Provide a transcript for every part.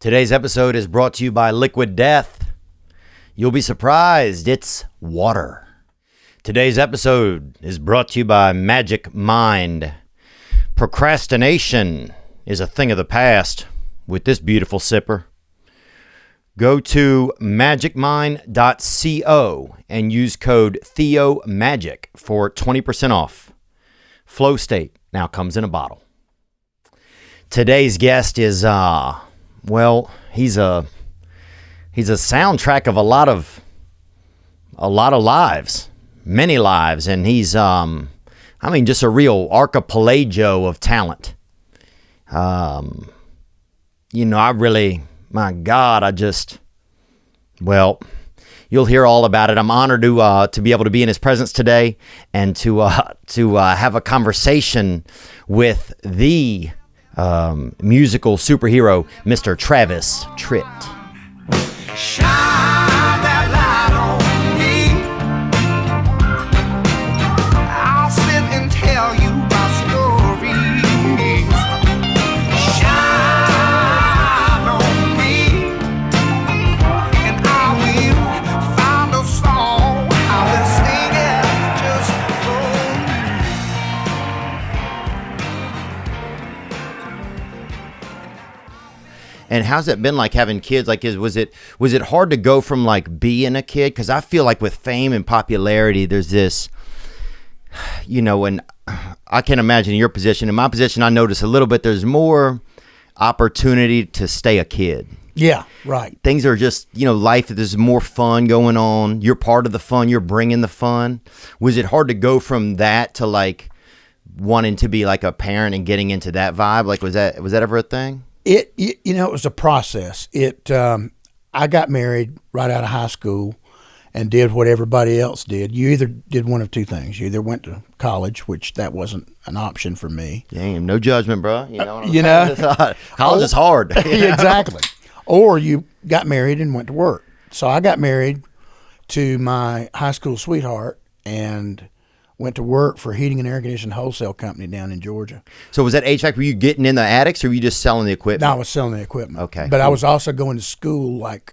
Today's episode is brought to you by Liquid Death. You'll be surprised, it's water. Today's episode is brought to you by Magic Mind. Procrastination is a thing of the past with this beautiful sipper. Go to magicmind.co and use code TheoMagic for 20% off. Flow State now comes in a bottle. Today's guest is, he's a soundtrack of a lot of lives, many lives, and he's, just a real archipelago of talent. You'll hear all about it. I'm honored to be able to be in his presence today and to have a conversation with the musical superhero, Mr. Travis Tritt. Shine that light on me. I'll sit and tell you my stories. Shine on me, and I will find a song. I will sing it just for you. And how's it been like having kids? Like, was it hard to go from like being a kid? Because I feel like with fame and popularity, there's this, and I can imagine in your position. In my position, I notice a little bit. There's more opportunity to stay a kid. Yeah, right. Things are just, life. There's more fun going on. You're part of the fun. You're bringing the fun. Was it hard to go from that to like wanting to be like a parent and getting into that vibe? Like, was that ever a thing? It was a process. I got married right out of high school and did what everybody else did. You either did one of two things. You either went to college, which that wasn't an option for me. Damn, no judgment, bro. College is hard. Exactly. Or you got married and went to work. So I got married to my high school sweetheart and went to work for a heating and air conditioning wholesale company down in Georgia. So was that HVAC? Were you getting in the attics, or were you just selling the equipment? No, I was selling the equipment. Okay. But I was also going to school like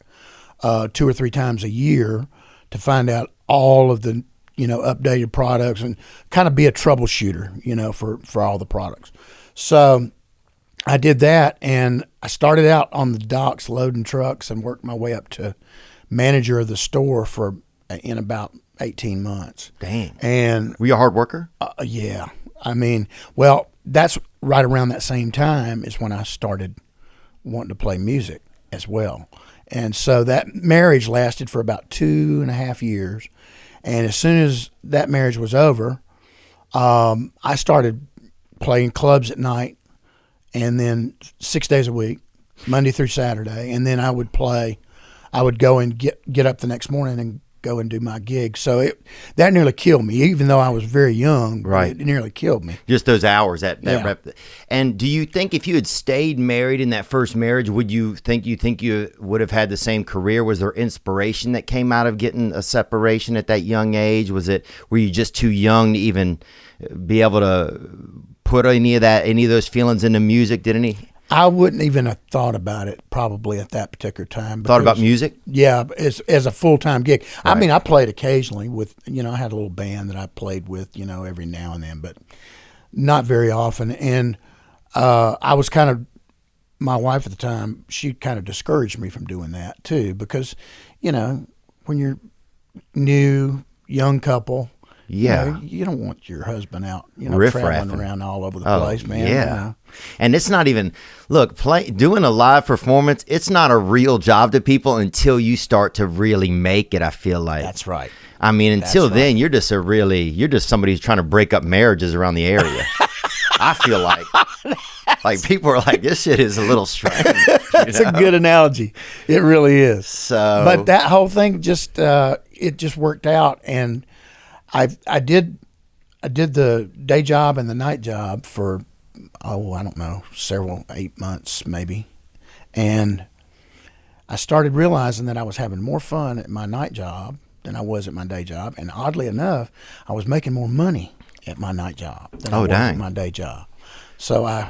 2 or 3 times a year to find out all of the, updated products and kind of be a troubleshooter, for all the products. So I did that, and I started out on the docks loading trucks and worked my way up to manager of the store in about 18 months. Dang. And were you a hard worker? Yeah. That's right around that same time is when I started wanting to play music as well. And so that marriage lasted for about 2.5 years. And as soon as that marriage was over, I started playing clubs at night and then 6 days a week, Monday through Saturday. And then I would go and get up the next morning and go and do my gig. So that nearly killed me, even though I was very young. Right. It nearly killed me. Just those hours, that Yeah. rep. And do you think if you had stayed married in that first marriage, would you think you would have had the same career? Was there inspiration that came out of getting a separation at that young age? Were you just too young to even be able to put any of those feelings into music? I wouldn't even have thought about it probably at that particular time. Thought about music? Yeah, as a full-time gig. Right. I played occasionally with, I had a little band that I played with, every now and then, but not very often. And I was my wife at the time, she kind of discouraged me from doing that too, because, when you're new, young couple, yeah, you don't want your husband out, riff-raffing traveling around all over the place, man. Yeah. And it's not even, doing a live performance, it's not a real job to people until you start to really make it, I feel like. That's right. Until then, you're just somebody who's trying to break up marriages around the area. I feel like. Like, people are like, this shit is a little strange. That's a good analogy. It really is. So, but that whole thing it just worked out, and I did the day job and the night job for I don't know, 8 months maybe, and I started realizing that I was having more fun at my night job than I was at my day job, and oddly enough, I was making more money at my night job than I was at my day job. So I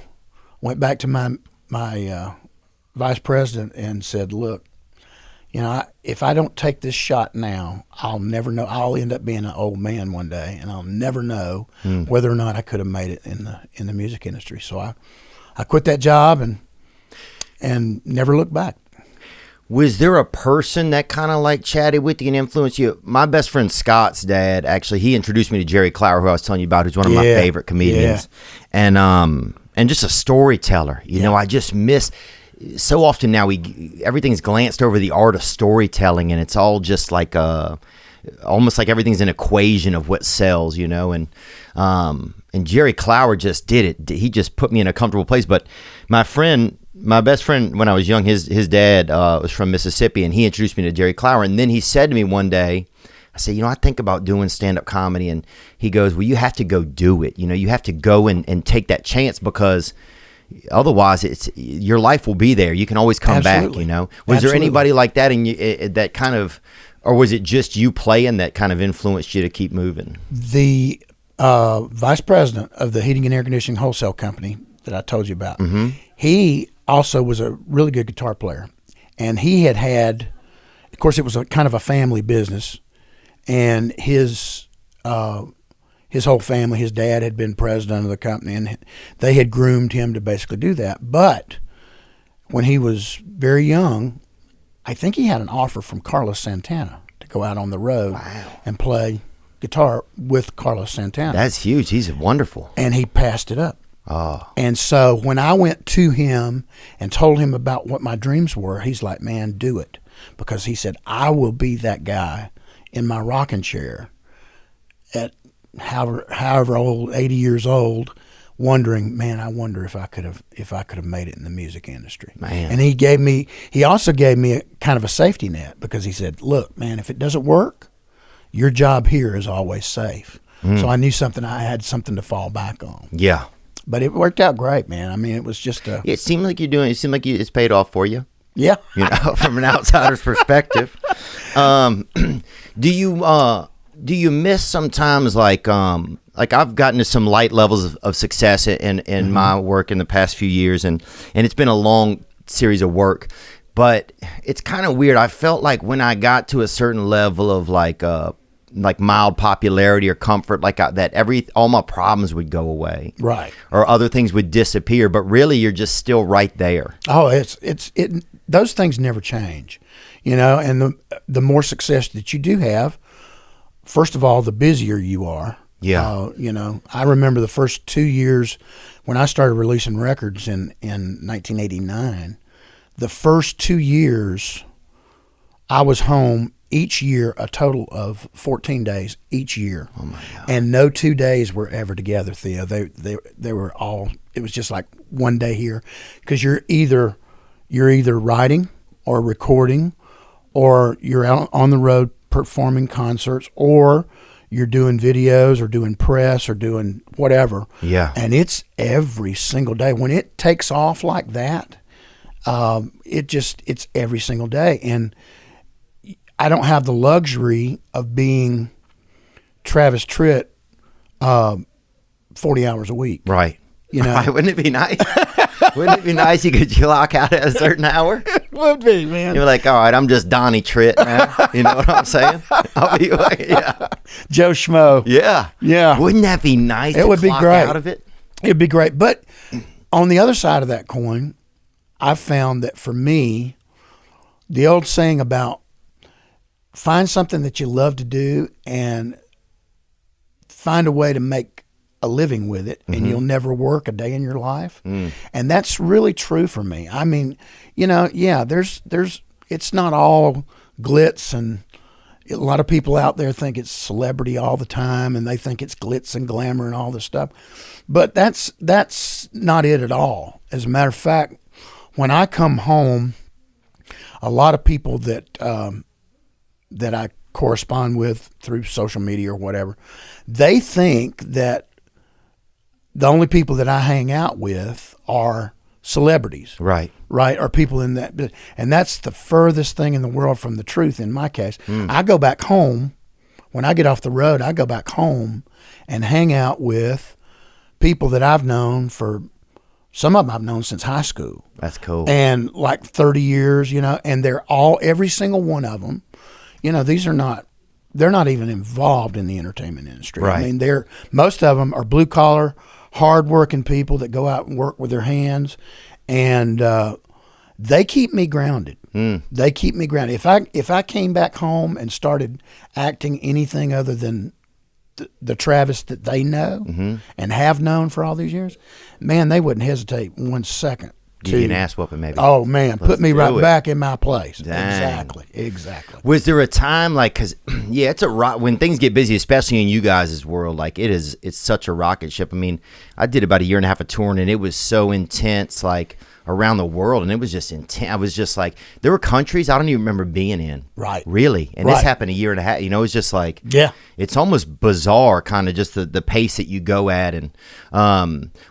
went back to my vice president and said, look, if I don't take this shot now, I'll never know. I'll end up being an old man one day, and I'll never know whether or not I could have made it in the music industry. So I quit that job and never looked back. Was there a person that kind of like chatted with you and influenced you? My best friend Scott's dad, actually, he introduced me to Jerry Clower, who I was telling you about, who's one of my favorite comedians, and just a storyteller. You know, I just miss so often now. Everything's glanced over the art of storytelling, and it's all just like almost like everything's an equation of what sells. You know, and Jerry Clower just did it. He just put me in a comfortable place. But my best friend, when I was young, his dad was from Mississippi, and he introduced me to Jerry Clower. And then he said to me one day, I said, I think about doing stand-up comedy. And he goes, well, you have to go do it. You have to go and take that chance, because otherwise your life will be there. You can always come back, Was there anybody like that that kind of, or was it just you playing that kind of influenced you to keep moving? The vice president of the heating and air conditioning wholesale company that I told you about, he also was a really good guitar player, and he had, of course, it was a kind of a family business, and his whole family, his dad had been president of the company, and they had groomed him to basically do that. But when he was very young, I think he had an offer from Carlos Santana to go out on the road and play guitar with Carlos Santana. That's huge. He's wonderful. And he passed it up. Oh. And so when I went to him and told him about what my dreams were, he's like, man, do it. Because he said, I will be that guy in my rocking chair at however old, 80 years old, wondering, man, I wonder if I could have made it in the music industry. Man. And he also gave me a kind of a safety net, because he said, look, man, if it doesn't work, your job here is always safe. So I knew I had something to fall back on. Yeah. But it worked out great, man. I mean, it was just it seemed like it's paid off for you. Yeah. From an outsider's perspective. Do you miss sometimes, like I've gotten to some light levels of success in my work in the past few years, and it's been a long series of work, but it's kind of weird. I felt like when I got to a certain level of like mild popularity or comfort, all my problems would go away, right, or other things would disappear. But really, you're just still right there. Oh, those things never change, And the more success that you do have, first of all, the busier you are. Yeah. I remember the first 2 years when I started releasing records in 1989. The first 2 years, I was home each year a total of 14 days each year. Oh my God. And no 2 days were ever together, Theo. They were all, it was just like one day here, because you're either writing or recording, or you're out on the road performing concerts, or you're doing videos or doing press or doing whatever. Yeah. And it's every single day. When it takes off like that, it's every single day. And I don't have the luxury of being Travis Tritt 40 hours a week. Right. Right. Wouldn't it be nice? Wouldn't it be nice you could clock out at a certain hour? It would be, man. You're like, all right, I'm just Donnie Tritt now. You know what I'm saying? I'll be like, yeah. Joe Schmo. Yeah. Yeah. Wouldn't that be nice it to would clock be great. out of it? It'd be great. But on the other side of that coin, I've found that for me, the old saying about find something that you love to do and find a way to make a living with it, and you'll never work a day in your life. And that's really true for me. I mean, there's it's not all glitz, and a lot of people out there think it's celebrity all the time, and they think it's glitz and glamour and all this stuff. But that's not it at all. As a matter of fact, when I come home, a lot of people that I correspond with through social media or whatever, they think that the only people that I hang out with are celebrities. Right. Right, or people in that. And that's the furthest thing in the world from the truth in my case. I go back home, when I get off the road, I go back home and hang out with people that I've known for Some of them I've known since high school. That's cool. And like 30 years, and they're every single one of them, they're not even involved in the entertainment industry. Right. I mean, most of them are blue collar, hardworking people that go out and work with their hands, and they keep me grounded. They keep me grounded. If I came back home and started acting anything other than the Travis that they know and have known for all these years, man, they wouldn't hesitate 1 second. Give you an ass whooping, maybe. Oh man, put me right do it. back in my place. Dang. Exactly. Was there a time because it's when things get busy, especially in you guys' world, it's such a rocket ship. I mean, I did about 1.5 years of touring, and it was so intense, around the world, and it was just intense. I was just there were countries I don't even remember being in. Right. Really. And this happened 1.5 years. It was just it's almost bizarre, kind of just the pace that you go at. And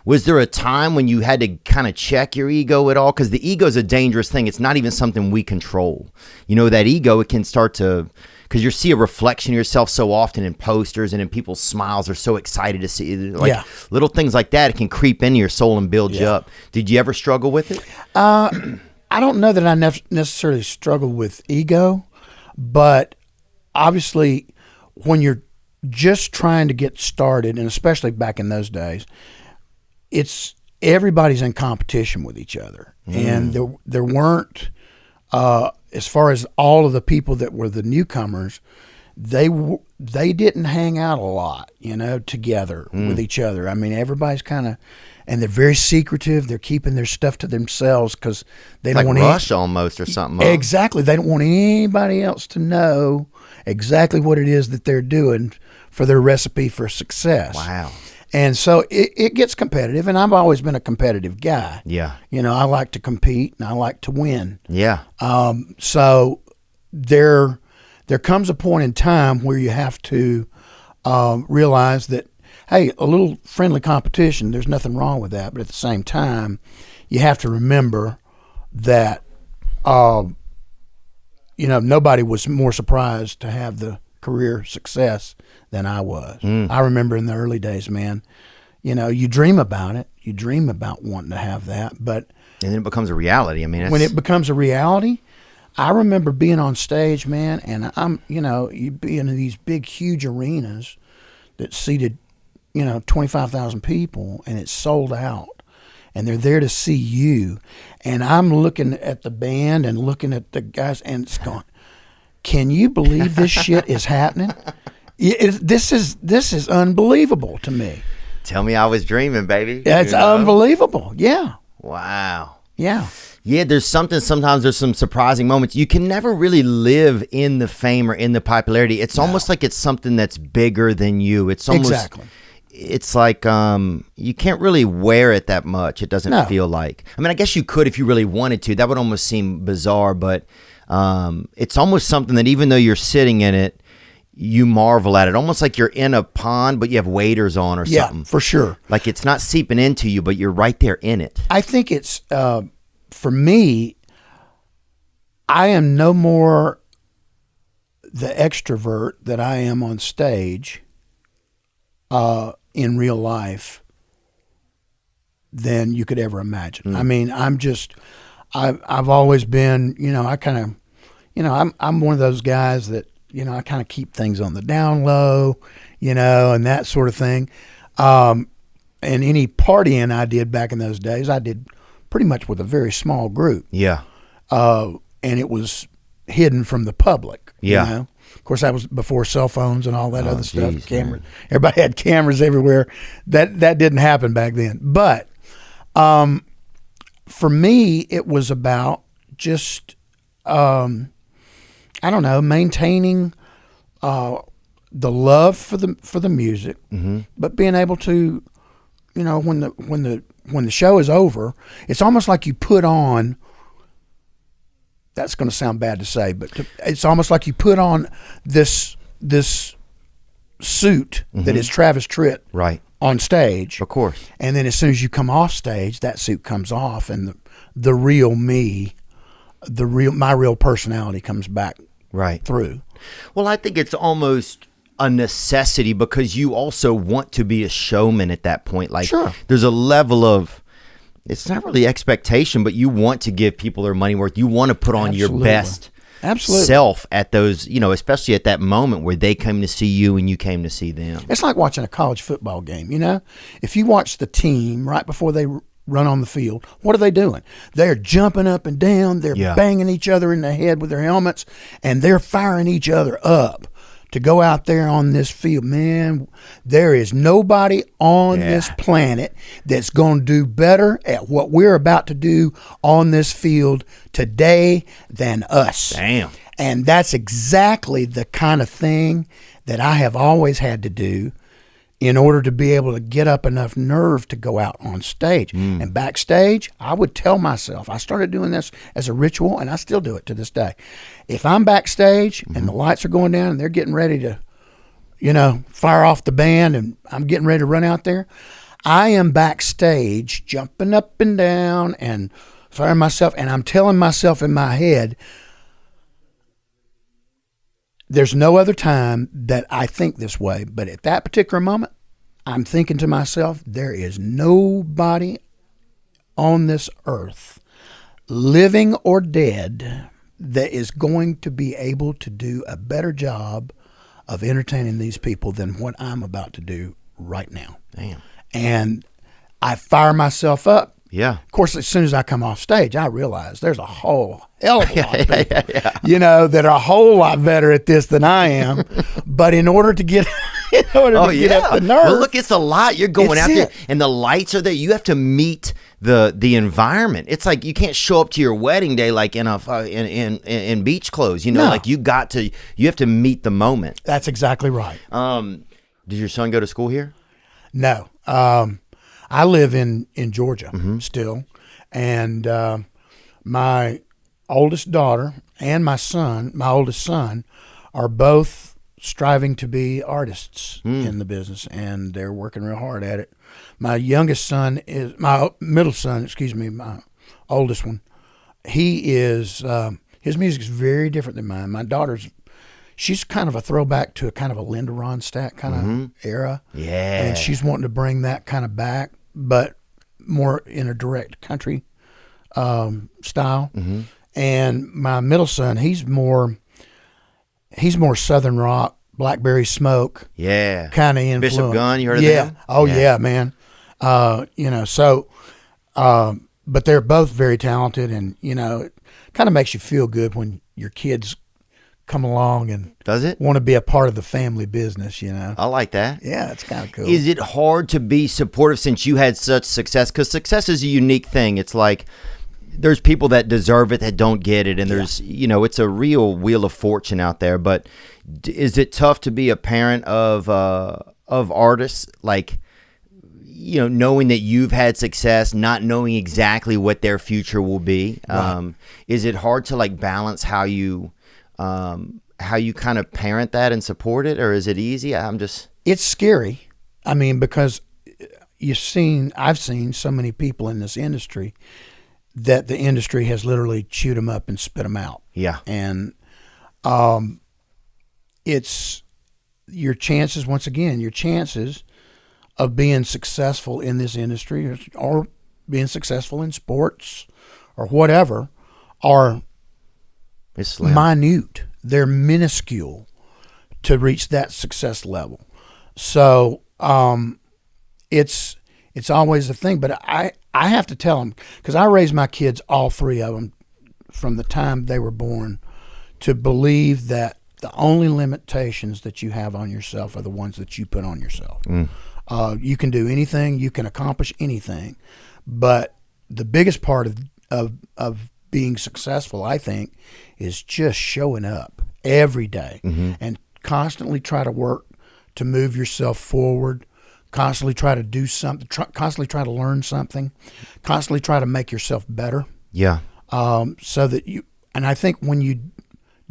was there a time when you had to kind of check your ego at all? Because the ego is a dangerous thing. It's not even something we control. That ego, it can start to, because you see a reflection of yourself so often in posters and in people's smiles. They're so excited to see little things like that. It can creep into your soul and build you up. Did you ever struggle with it? I don't know that I necessarily struggle with ego, but obviously when you're just trying to get started, and especially back in those days, everybody's in competition with each other. And there weren't, as far as all of the people that were the newcomers, they didn't hang out a lot, together with each other. I mean, everybody's kind of, and they're very secretive. They're keeping their stuff to themselves because they don't want Rush almost or something. Exactly. They don't want anybody else to know exactly what it is that they're doing for their recipe for success. Wow. And so it gets competitive, and I've always been a competitive guy. Yeah. I like to compete and I like to win. Yeah. So there comes a point in time where you have to realize that, hey, a little friendly competition, there's nothing wrong with that. But at the same time, you have to remember that, nobody was more surprised to have the career success than I was. I remember in the early days, man, you dream about it. You dream about wanting to have that. But and then it becomes a reality. I mean, when it becomes a reality, I remember being on stage, man, and you'd be in these big, huge arenas that seated, 25,000 people, and it's sold out, and they're there to see you. And I'm looking at the band and looking at the guys, and it's going, can you believe this shit is happening? This is unbelievable to me. Tell me I was dreaming, baby. It's unbelievable. Yeah. Wow. Yeah. Yeah, sometimes there's some surprising moments. You can never really live in the fame or in the popularity. It's almost like it's something that's bigger than you. It's almost, exactly. It's like you can't really wear it that much. It doesn't feel like. I mean, I guess you could if you really wanted to. That would almost seem bizarre, but it's almost something that even though you're sitting in it, you marvel at it. Almost like you're in a pond, but you have waders on or something. Yeah, for sure. Like it's not seeping into you, but you're right there in it. I think it's, for me, I am no more the extrovert that I am on stage in real life than you could ever imagine. I mean, I've always been, I'm one of those guys that, I kind of keep things on the down low, and that sort of thing. And any partying I did back in those days, I did pretty much with a very small group. Yeah. And it was hidden from the public. Yeah. Of course, that was before cell phones and all that other stuff. Geez, Cameras. Everybody had cameras everywhere. That didn't happen back then. But for me, it was about just, maintaining the love for the music, but being able to, when the show is over, it's almost like you put on. That's going to sound bad to say, but it's almost like you put on this suit that is Travis Tritt, right, on stage, of course, and then as soon as you come off stage, that suit comes off, and the real me, my real personality comes back right through. Well, I think it's almost a necessity because you also want to be a showman at that point. Like, sure. There's a level of, it's not really expectation, but you want to give people their money worth. You want to put on your Absolutely. best Absolutely. self at those, especially at that moment where they came to see you and you came to see them. It's like watching a college football game, If you watch the team right before they run on the field, what are they doing? They're jumping up and down. They're banging each other in the head with their helmets, and they're firing each other up to go out there on this field. Man, there is nobody on this planet that's going to do better at what we're about to do on this field today than us. Damn. And that's exactly the kind of thing that I have always had to do in order to be able to get up enough nerve to go out on stage. And backstage, I would tell myself, I started doing this as a ritual, and I still do it to this day. If I'm backstage and the lights are going down and they're getting ready to, fire off the band and I'm getting ready to run out there, I am backstage jumping up and down and firing myself, and I'm telling myself in my head, there's no other time that I think this way, but at that particular moment, I'm thinking to myself, there is nobody on this earth, living or dead, that is going to be able to do a better job of entertaining these people than what I'm about to do right now. Damn. And I fire myself up. Yeah. Of course, as soon as I come off stage, I realize there's a whole hell of a lot of people, that are a whole lot better at this than I am. But in order to get, get up the nerve. Well, look, it's a lot. You're going out there, it. and the lights are there. You have to meet the environment. It's like you can't show up to your wedding day like in in beach clothes. No. Like you have to meet the moment. That's exactly right. Did your son go to school here? No. I live in Georgia still, and my oldest daughter and my oldest son, are both striving to be artists in the business, and they're working real hard at it. My middle son, my oldest one, he is, his music is very different than mine. My daughter's, she's kind of a throwback to a kind of a Linda Ronstadt kind of era. Yeah. And she's wanting to bring that kind of back, but more in a direct country style. And my middle son, he's more Southern rock, Blackberry Smoke. Yeah. Kind of influence. Bishop Gunn, you heard of them? Oh yeah, man. But they're both very talented, and it kind of makes you feel good when your kids come along and does it want to be a part of the family business. I like that. Yeah, it's kind of cool. Is it hard to be supportive since you had such success? Because success is a unique thing. It's like there's people that deserve it that don't get it, and there's it's a real wheel of fortune out there. But is it tough to be a parent of artists, like knowing that you've had success, not knowing exactly what their future will be? Right. Is it hard to like balance how you kind of parent that and support it, or is it easy? It's scary. I mean, because I've seen so many people in this industry that the industry has literally chewed them up and spit them out. Yeah. And it's your chances, once again, of being successful in this industry or being successful in sports or whatever are minute. They're minuscule to reach that success level. So it's always a thing. But I have to tell them, because I raised my kids, all three of them, from the time they were born, to believe that the only limitations that you have on yourself are the ones that you put on yourself. You can do anything, you can accomplish anything, but the biggest part of being successful, I think, is just showing up every day and constantly try to work to move yourself forward, constantly try to do something, constantly try to learn something, constantly try to make yourself better. Yeah. So that and I think when you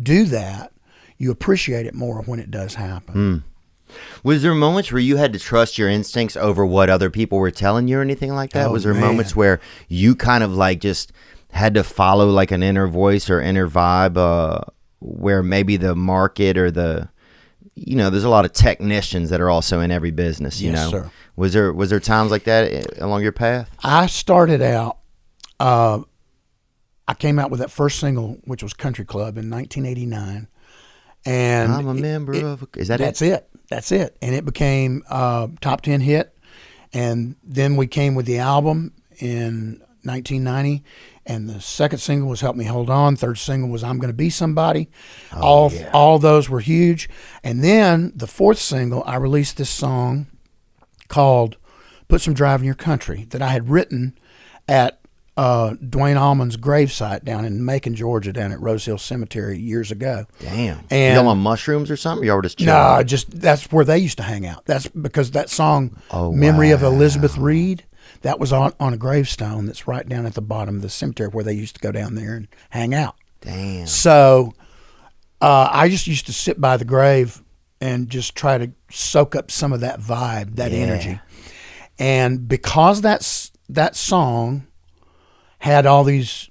do that, you appreciate it more when it does happen. Was there moments where you had to trust your instincts over what other people were telling you or anything like that? Oh, Was there man. moments where you kind of like just had to follow like an inner voice or inner vibe, where maybe the market or there's a lot of technicians that are also in every business, Yes, sir. Was there times like that along your path? I started out. I came out with that first single, which was Country Club in 1989, and I'm a member of. Is that that's it? That's it. And it became top 10 hit, and then we came with the album in 1990. And the second single was Help Me Hold On. Third single was I'm Gonna Be Somebody. All those were huge. And then the fourth single, I released this song called Put Some Drive in Your Country that I had written at Dwayne Allman's gravesite down in Macon, Georgia, down at Rose Hill Cemetery years ago. Damn. And y'all on mushrooms or something? Y'all were just chilling? no, that's where they used to hang out. That's because that song, Memory of Elizabeth Reed, that was on a gravestone that's right down at the bottom of the cemetery where they used to go down there and hang out. Damn. So I just used to sit by the grave and just try to soak up some of that vibe, that energy. And because that song had all these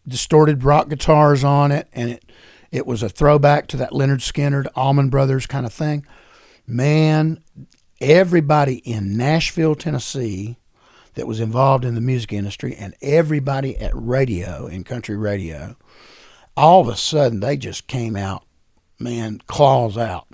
distorted rock guitars on it, and it was a throwback to that Leonard Skinner, Allman Brothers kind of thing, man, everybody in Nashville, Tennessee that was involved in the music industry and everybody at radio, in country radio, all of a sudden they just came out, man, claws out.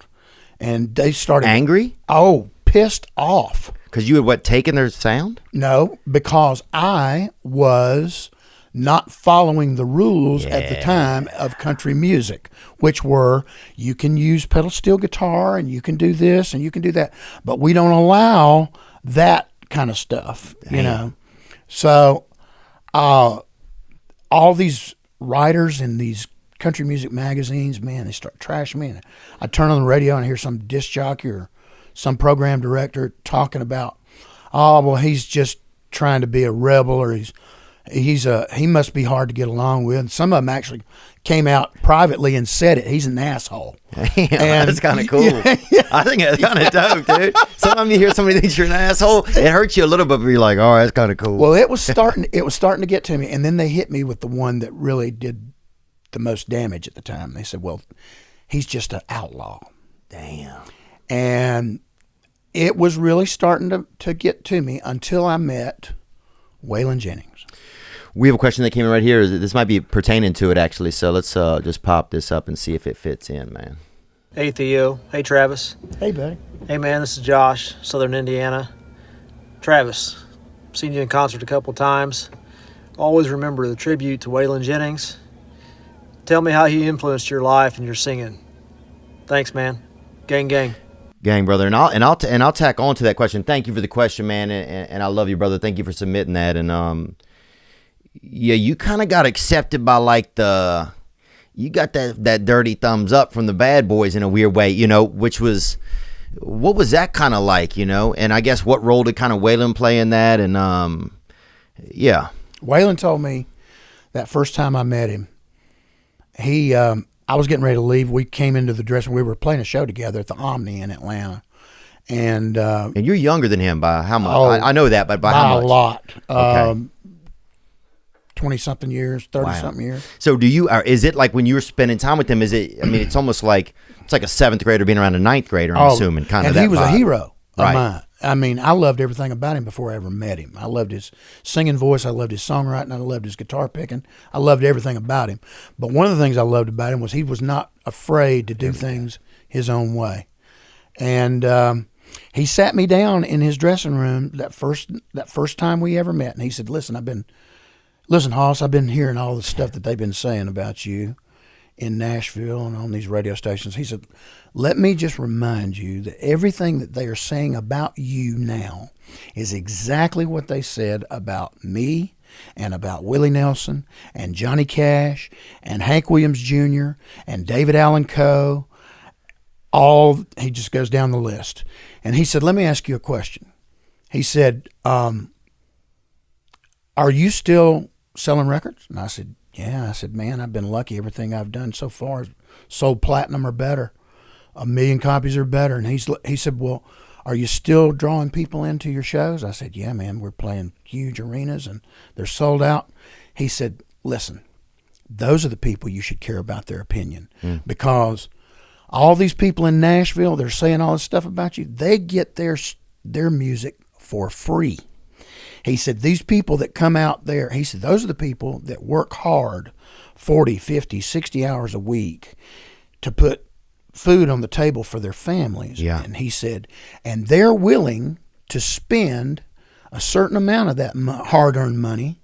And they started... Angry? Oh, pissed off. Because you had, taken their sound? No, because I was not following the rules at the time of country music, which were you can use pedal steel guitar and you can do this and you can do that, but we don't allow that kind of stuff, you know. So all these writers in these country music magazines, man, they start trashing me. And I turn on the radio and I hear some disc jockey or some program director talking about, oh, well, he's just trying to be a rebel, or he must be hard to get along with. And some of them actually came out privately and said it. He's an asshole. Damn, that's kind of cool. I think that's kind of dope, dude. Sometimes you hear somebody thinks you're an asshole, it hurts you a little bit, but you're like, oh, that's kind of cool. Well, it was starting to get to me, and then they hit me with the one that really did the most damage at the time. They said, well, he's just an outlaw. Damn. And it was really starting to get to me until I met Waylon Jennings. We have a question that came in right here. This might be pertaining to it, actually. So let's just pop this up and see if it fits in, man. Hey, Theo. Hey, Travis. Hey, buddy. Hey, man, this is Josh, Southern Indiana. Travis, seen you in concert a couple times. Always remember the tribute to Waylon Jennings. Tell me how he influenced your life and your singing. Thanks, man. Gang, gang. Gang, brother, and I'll tack on to that question. Thank you for the question, man, and I love you, brother. Thank you for submitting that. And yeah, you kind of got accepted by you got that dirty thumbs up from the bad boys in a weird way, you know, what was that kind of like, you know? And I guess what role did kind of Waylon play in that? And yeah, Waylon told me that first time I met him, I was getting ready to leave. We came into the dressing room. We were playing a show together at the Omni in Atlanta. And you're younger than him by how much? Oh, I know that, but by how much? A lot. Okay. 20-something years, 30-something years. So is it like when you were spending time with him, it's almost like, it's like a seventh grader being around a ninth grader, I'm assuming, kind of that And he was vibe. a hero of Right. mine. I mean, I loved everything about him before I ever met him. I loved his singing voice. I loved his songwriting. I loved his guitar picking. I loved everything about him. But one of the things I loved about him was he was not afraid to do things his own way. And he sat me down in his dressing room that first time we ever met, and he said, Listen, Hoss, I've been hearing all the stuff that they've been saying about you in Nashville and on these radio stations. He said, let me just remind you that everything that they are saying about you now is exactly what they said about me and about Willie Nelson and Johnny Cash and Hank Williams Jr. and David Allan Coe. He just goes down the list. And he said, let me ask you a question. He said, are you still selling records? And I said, yeah. I said, man, I've been lucky. Everything I've done so far has sold platinum or better. 1 million copies or better. And he said, well, are you still drawing people into your shows? I said, yeah, man, we're playing huge arenas and they're sold out. He said, listen, those are the people you should care about their opinion because all these people in Nashville, they're saying all this stuff about you. They get their music for free. He said, these people that come out there, he said, those are the people that work hard 40, 50, 60 hours a week to put food on the table for their families. Yeah. And he said, and they're willing to spend a certain amount of that hard-earned money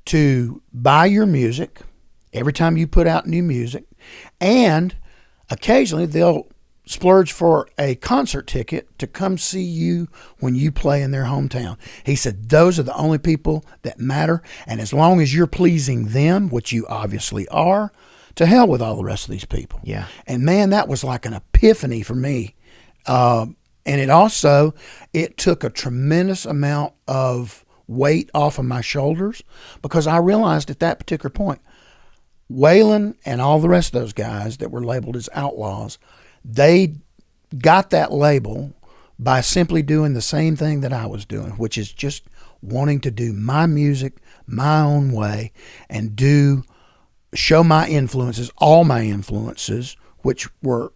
to buy your music every time you put out new music, and occasionally they'll splurge for a concert ticket to come see you when you play in their hometown. He said those are the only people that matter, and as long as you're pleasing them, which you obviously are, to hell with all the rest of these people. Yeah. And man, that was like an epiphany for me. And it took a tremendous amount of weight off of my shoulders, because I realized at that particular point, Waylon and all the rest of those guys that were labeled as outlaws, they got that label by simply doing the same thing that I was doing, which is just wanting to do my music my own way and show my influences, all my influences, which were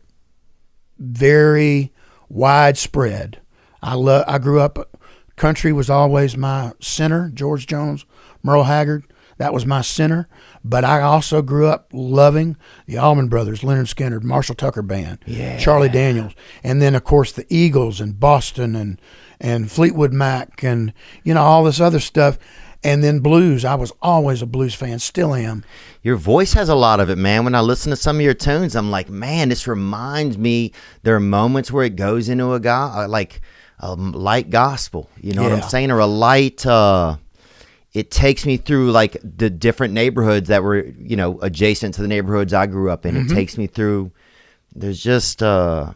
very widespread. I grew up, country was always my center. George Jones, Merle Haggard, that was my center. But I also grew up loving the Allman Brothers, Leonard Skinner, Marshall Tucker Band, Charlie Daniels, and then of course the Eagles and Boston and Fleetwood Mac and all this other stuff. And then blues. I was always a blues fan, still am. Your voice has a lot of it, man. When I listen to some of your tunes, I'm like, man, this reminds me. There are moments where it goes into like a light gospel. You know what I'm saying? Or a light. It takes me through like the different neighborhoods that were, adjacent to the neighborhoods I grew up in. Mm-hmm. It takes me through. There's just, I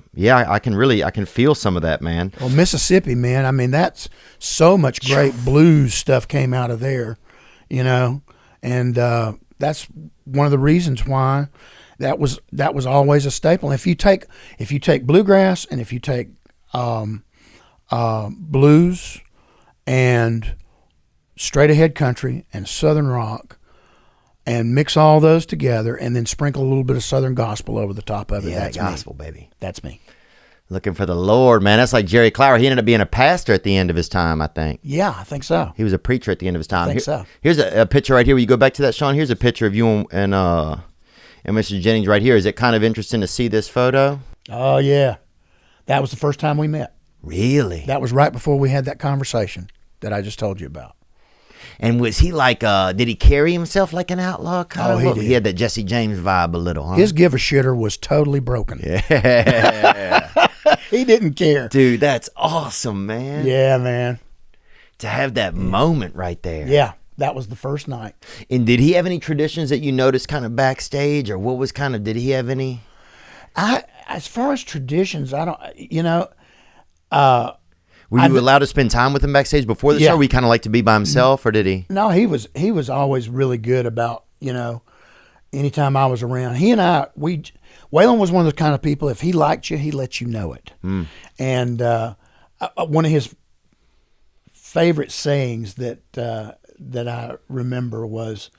can feel some of that, man. Well, Mississippi, man, I mean, that's so much great blues stuff came out of there, and that's one of the reasons why that was always a staple. If you take bluegrass and if you take blues and straight ahead country and southern rock, and mix all those together, and then sprinkle a little bit of southern gospel over the top of it. Yeah, that's gospel, me. baby. That's me. Looking for the Lord, man. That's like Jerry Clower. He ended up being a pastor at the end of his time, I think. Yeah, I think so. He was a preacher at the end of his time. I think so. Here's a picture right here. Will you go back to that, Sean? Here's a picture of you and Mr. Jennings right here. Is it kind of interesting to see this photo? Oh, yeah. That was the first time we met. Really? That was right before we had that conversation that I just told you about. And was he like, did he carry himself like an outlaw? He did. He had that Jesse James vibe a little, huh? His give-a-shitter was totally broken. Yeah. He didn't care. Dude, that's awesome, man. Yeah, man. To have that moment right there. Yeah, that was the first night. And did he have any traditions that you noticed kind of backstage, or what was did he have any? As far as traditions, I don't, were you allowed to spend time with him backstage before the show? Or he kind of like to be by himself, or did he? No, he was always really good about, anytime I was around. He and Waylon was one of those kind of people, if he liked you, he let you know it. Mm. And one of his favorite sayings that I remember was,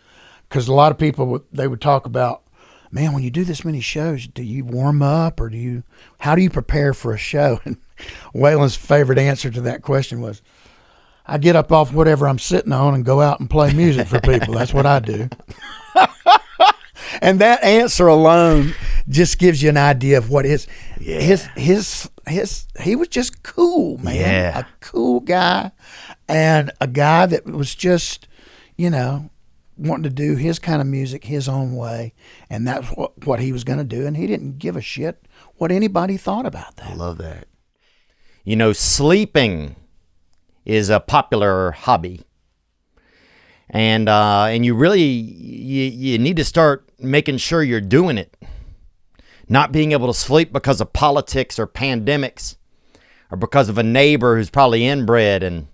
because a lot of people, they would talk about, man, when you do this many shows, do you warm up, or how do you prepare for a show? And Waylon's favorite answer to that question was, I get up off whatever I'm sitting on and go out and play music for people. That's what I do. And that answer alone just gives you an idea of what his he was just cool, man. Yeah. A cool guy, and a guy that was just, wanting to do his kind of music his own way, and that's what he was going to do, and he didn't give a shit what anybody thought about that. I love that. Sleeping is a popular hobby, and you really you need to start making sure you're doing it. Not being able to sleep because of politics or pandemics, or because of a neighbor who's probably inbred and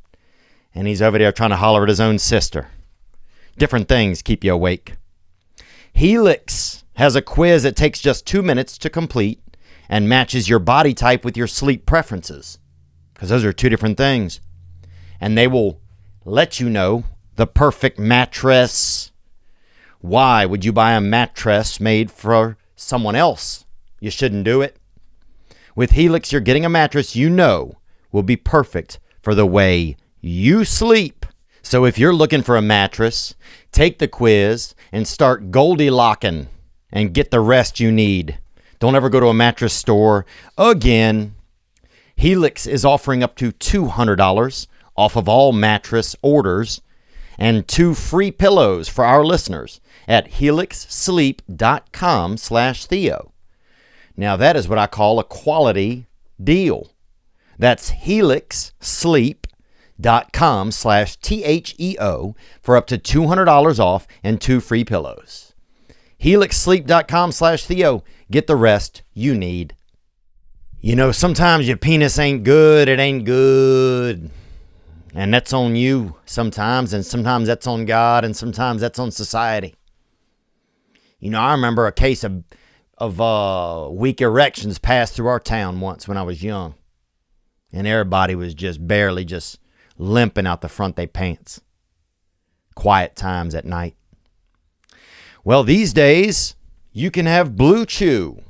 he's over there trying to holler at his own sister. Different things keep you awake. Helix has a quiz that takes just 2 minutes to complete and matches your body type with your sleep preferences, because those are two different things. And they will let you know the perfect mattress. Why would you buy a mattress made for someone else? You shouldn't do it. With Helix, you're getting a mattress you know will be perfect for the way you sleep. So if you're looking for a mattress, take the quiz and start Goldilocking and get the rest you need. Don't ever go to a mattress store again. Helix is offering up to $200 off of all mattress orders and 2 free pillows for our listeners at helixsleep.com/Theo. Now that is what I call a quality deal. That's helixsleep.com/THEO for up to $200 off and 2 free pillows. helixsleep.com/Theo. Get the rest you need. You know, sometimes your penis ain't good, it ain't good. And that's on you sometimes, and sometimes that's on God, and sometimes that's on society. You know, I remember a case of weak erections passed through our town once when I was young. And everybody was just barely just limping out the front of their pants. Quiet times at night. Well, these days, you can have Blue Chew.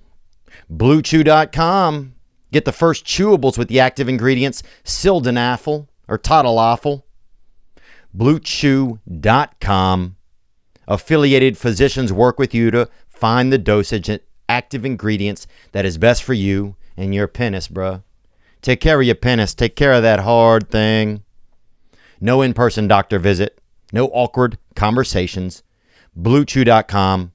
BlueChew.com. Get the first chewables with the active ingredients sildenafil or tadalafil. BlueChew.com. Affiliated physicians work with you to find the dosage and active ingredients that is best for you and your penis, bruh. Take care of your penis. Take care of that hard thing. No in-person doctor visit. No awkward conversations. BlueChew.com.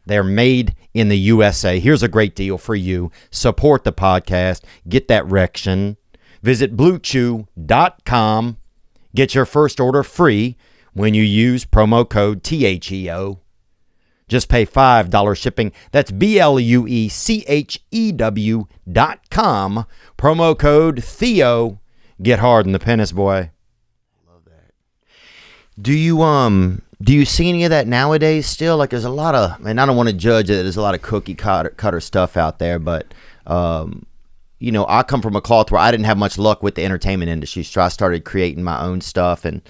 They're made in the USA. Here's a great deal for you. Support the podcast. Get that rection. Visit BlueChew.com. Get your first order free when you use promo code THEO. Just pay $5 shipping. That's BlueChew.com. Promo code Theo. Get hard in the penis, boy. Love that. Do you see any of that nowadays still? Like there's a lot of, and I don't want to judge it, there's a lot of cookie cutter stuff out there, but you know, I come from a cloth where I didn't have much luck with the entertainment industry, so I started creating my own stuff, and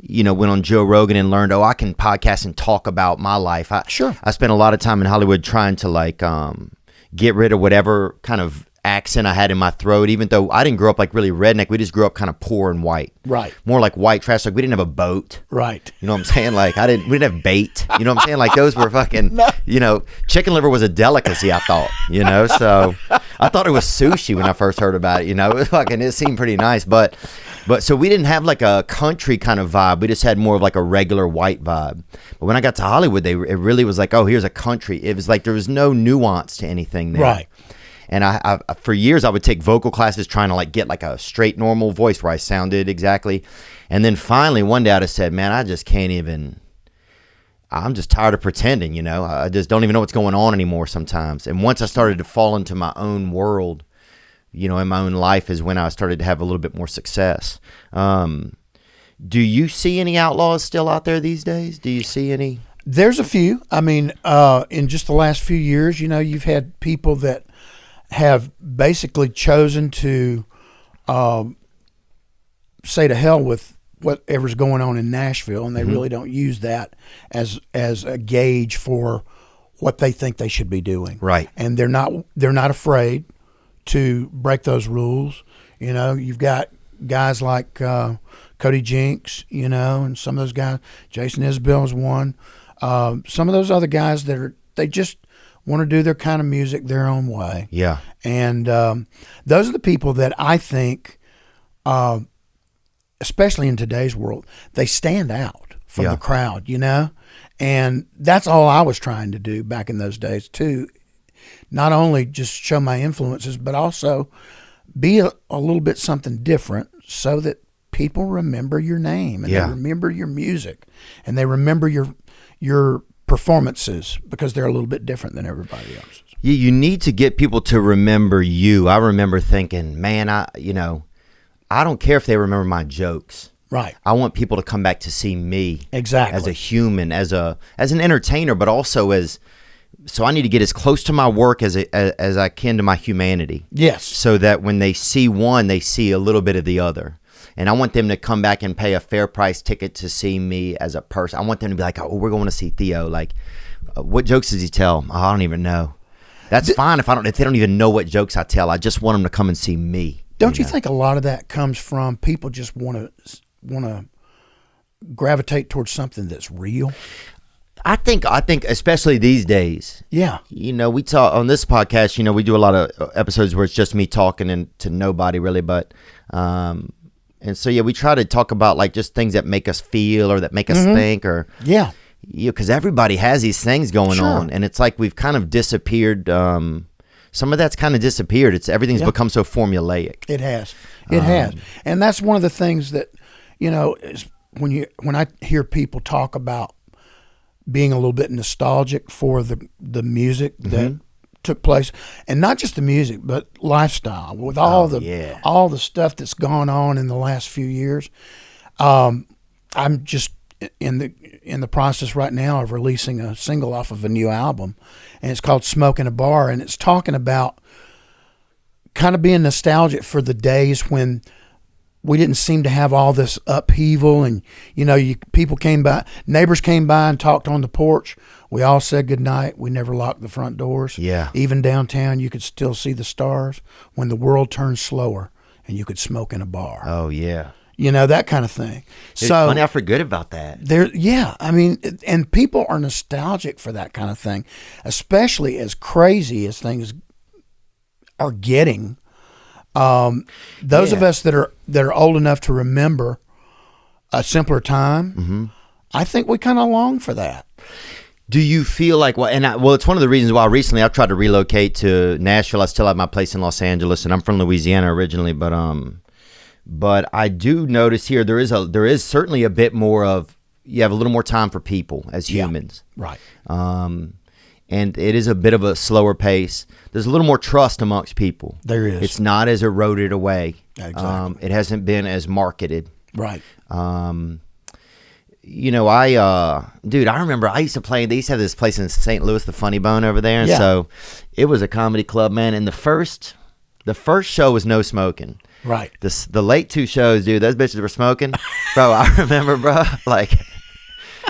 you know, went on Joe Rogan and learned, I can podcast and talk about my life. I spent a lot of time in Hollywood trying to like get rid of whatever kind of accent I had in my throat, even though I didn't grow up like really redneck. We just grew up kind of poor and white. More like white trash. Like we didn't have a boat. You know what I'm saying? Like we didn't have bait. You know what I'm saying? Like those were fucking, you know, chicken liver was a delicacy, I thought, you know? So I thought it was sushi when I first heard about it, you know? It seemed pretty nice, but so we didn't have like a country kind of vibe. We just had more of like a regular white vibe. But when I got to Hollywood, it really was like, oh, here's a country. It was like there was no nuance to anything there. And I for years I would take vocal classes trying to like get like a straight normal voice where I sounded exactly. And then finally one day I just said, man, I just can't even, I'm just tired of pretending, you know. I just don't even know what's going on anymore sometimes. And once I started to fall into my own world, you know, in my own life is when I started to have a little bit more success. Do you see any outlaws still out there these days? Do you see any? There's a few. I mean, in just the last few years, you know, you've had people that have basically chosen to say to hell with whatever's going on in Nashville, and they really don't use that as a gauge for what they think they should be doing. And they're not afraid to break those rules. You know, you've got guys like Cody Jinks, you know, and some of those guys. Jason Isbell is one. Some of those other guys they just want to do their kind of music their own way. And those are the people that I think, especially in today's world, they stand out from the crowd, you know? And that's all I was trying to do back in those days too. Not only just show my influences, but also be a little bit something different so that people remember your name and they remember your music and they remember your performances because they're a little bit different than everybody else's. Yeah, you need to get people to remember you. I remember thinking, man, I don't care if they remember my jokes. I want people to come back to see me as a human, as an entertainer, but also so I need to get as close to my work as I can to my humanity. So that when they see one, they see a little bit of the other. And I want them to come back and pay a fair price ticket to see me as a person. I want them to be like, oh, we're going to see Theo. Like, what jokes does he tell? Oh, I don't even know. That's fine if they don't even know what jokes I tell. I just want them to come and see me. Don't you think a lot of that comes from people just want to gravitate towards something that's real? I think especially these days. Yeah. We talk on this podcast, we do a lot of episodes where it's just me talking and to nobody really, but and so we try to talk about like just things that make us feel or that make us think or because everybody has these things going on, and it's like we've kind of disappeared. Some of that's kind of disappeared. Everything's become so formulaic. It has, and that's one of the things that is when I hear people talk about being a little bit nostalgic for the music that took place, and not just the music, but lifestyle with all the stuff that's gone on in the last few years. I'm just in the process right now of releasing a single off of a new album, and it's called "Smoke in a Bar," and it's talking about kind of being nostalgic for the days when we didn't seem to have all this upheaval, and people came by, neighbors came by and talked on the porch. We all said goodnight. We never locked the front doors. Yeah. Even downtown, you could still see the stars when the world turned slower, and you could smoke in a bar. Oh yeah. That kind of thing. It's funny, I forget about that. And people are nostalgic for that kind of thing, especially as crazy as things are getting. Those of us that are old enough to remember a simpler time, I think we kind of long for that. Do you feel like it's one of the reasons why recently I've tried to relocate to Nashville. I still have my place in Los Angeles, and I'm from Louisiana originally, but I do notice here there is certainly a bit more of, you have a little more time for people as humans. Right. And it is a bit of a slower pace. There's a little more trust amongst people. There is. It's not as eroded away. Exactly. It hasn't been as marketed. Right. I remember I used to play, they used to have this place in St. Louis, the Funny Bone over there. And so it was a comedy club, man. And the first show was no smoking. Right. The late two shows, dude, those bitches were smoking. Bro, I remember, like,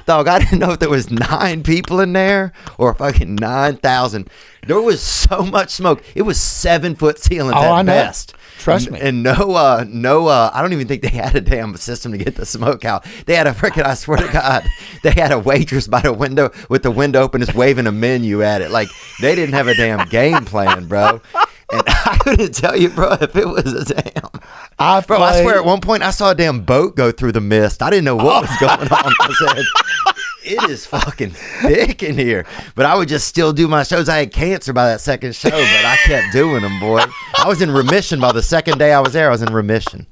dog, I didn't know if there was 9 people in there or fucking 9,000. There was so much smoke. It was 7-foot ceilings at best. Trust me. And no, I don't even think they had a damn system to get the smoke out. They had I swear to God, they had a waitress by the window with the window open just waving a menu at it. Like, they didn't have a damn game plan, bro. And I couldn't tell you, bro, if it was a damn. I swear at one point I saw a damn boat go through the mist. I didn't know what was going on. I said, it is fucking thick in here. But I would just still do my shows. I had cancer by that second show, but I kept doing them, boy. I was in remission by the second day I was there. I was in remission.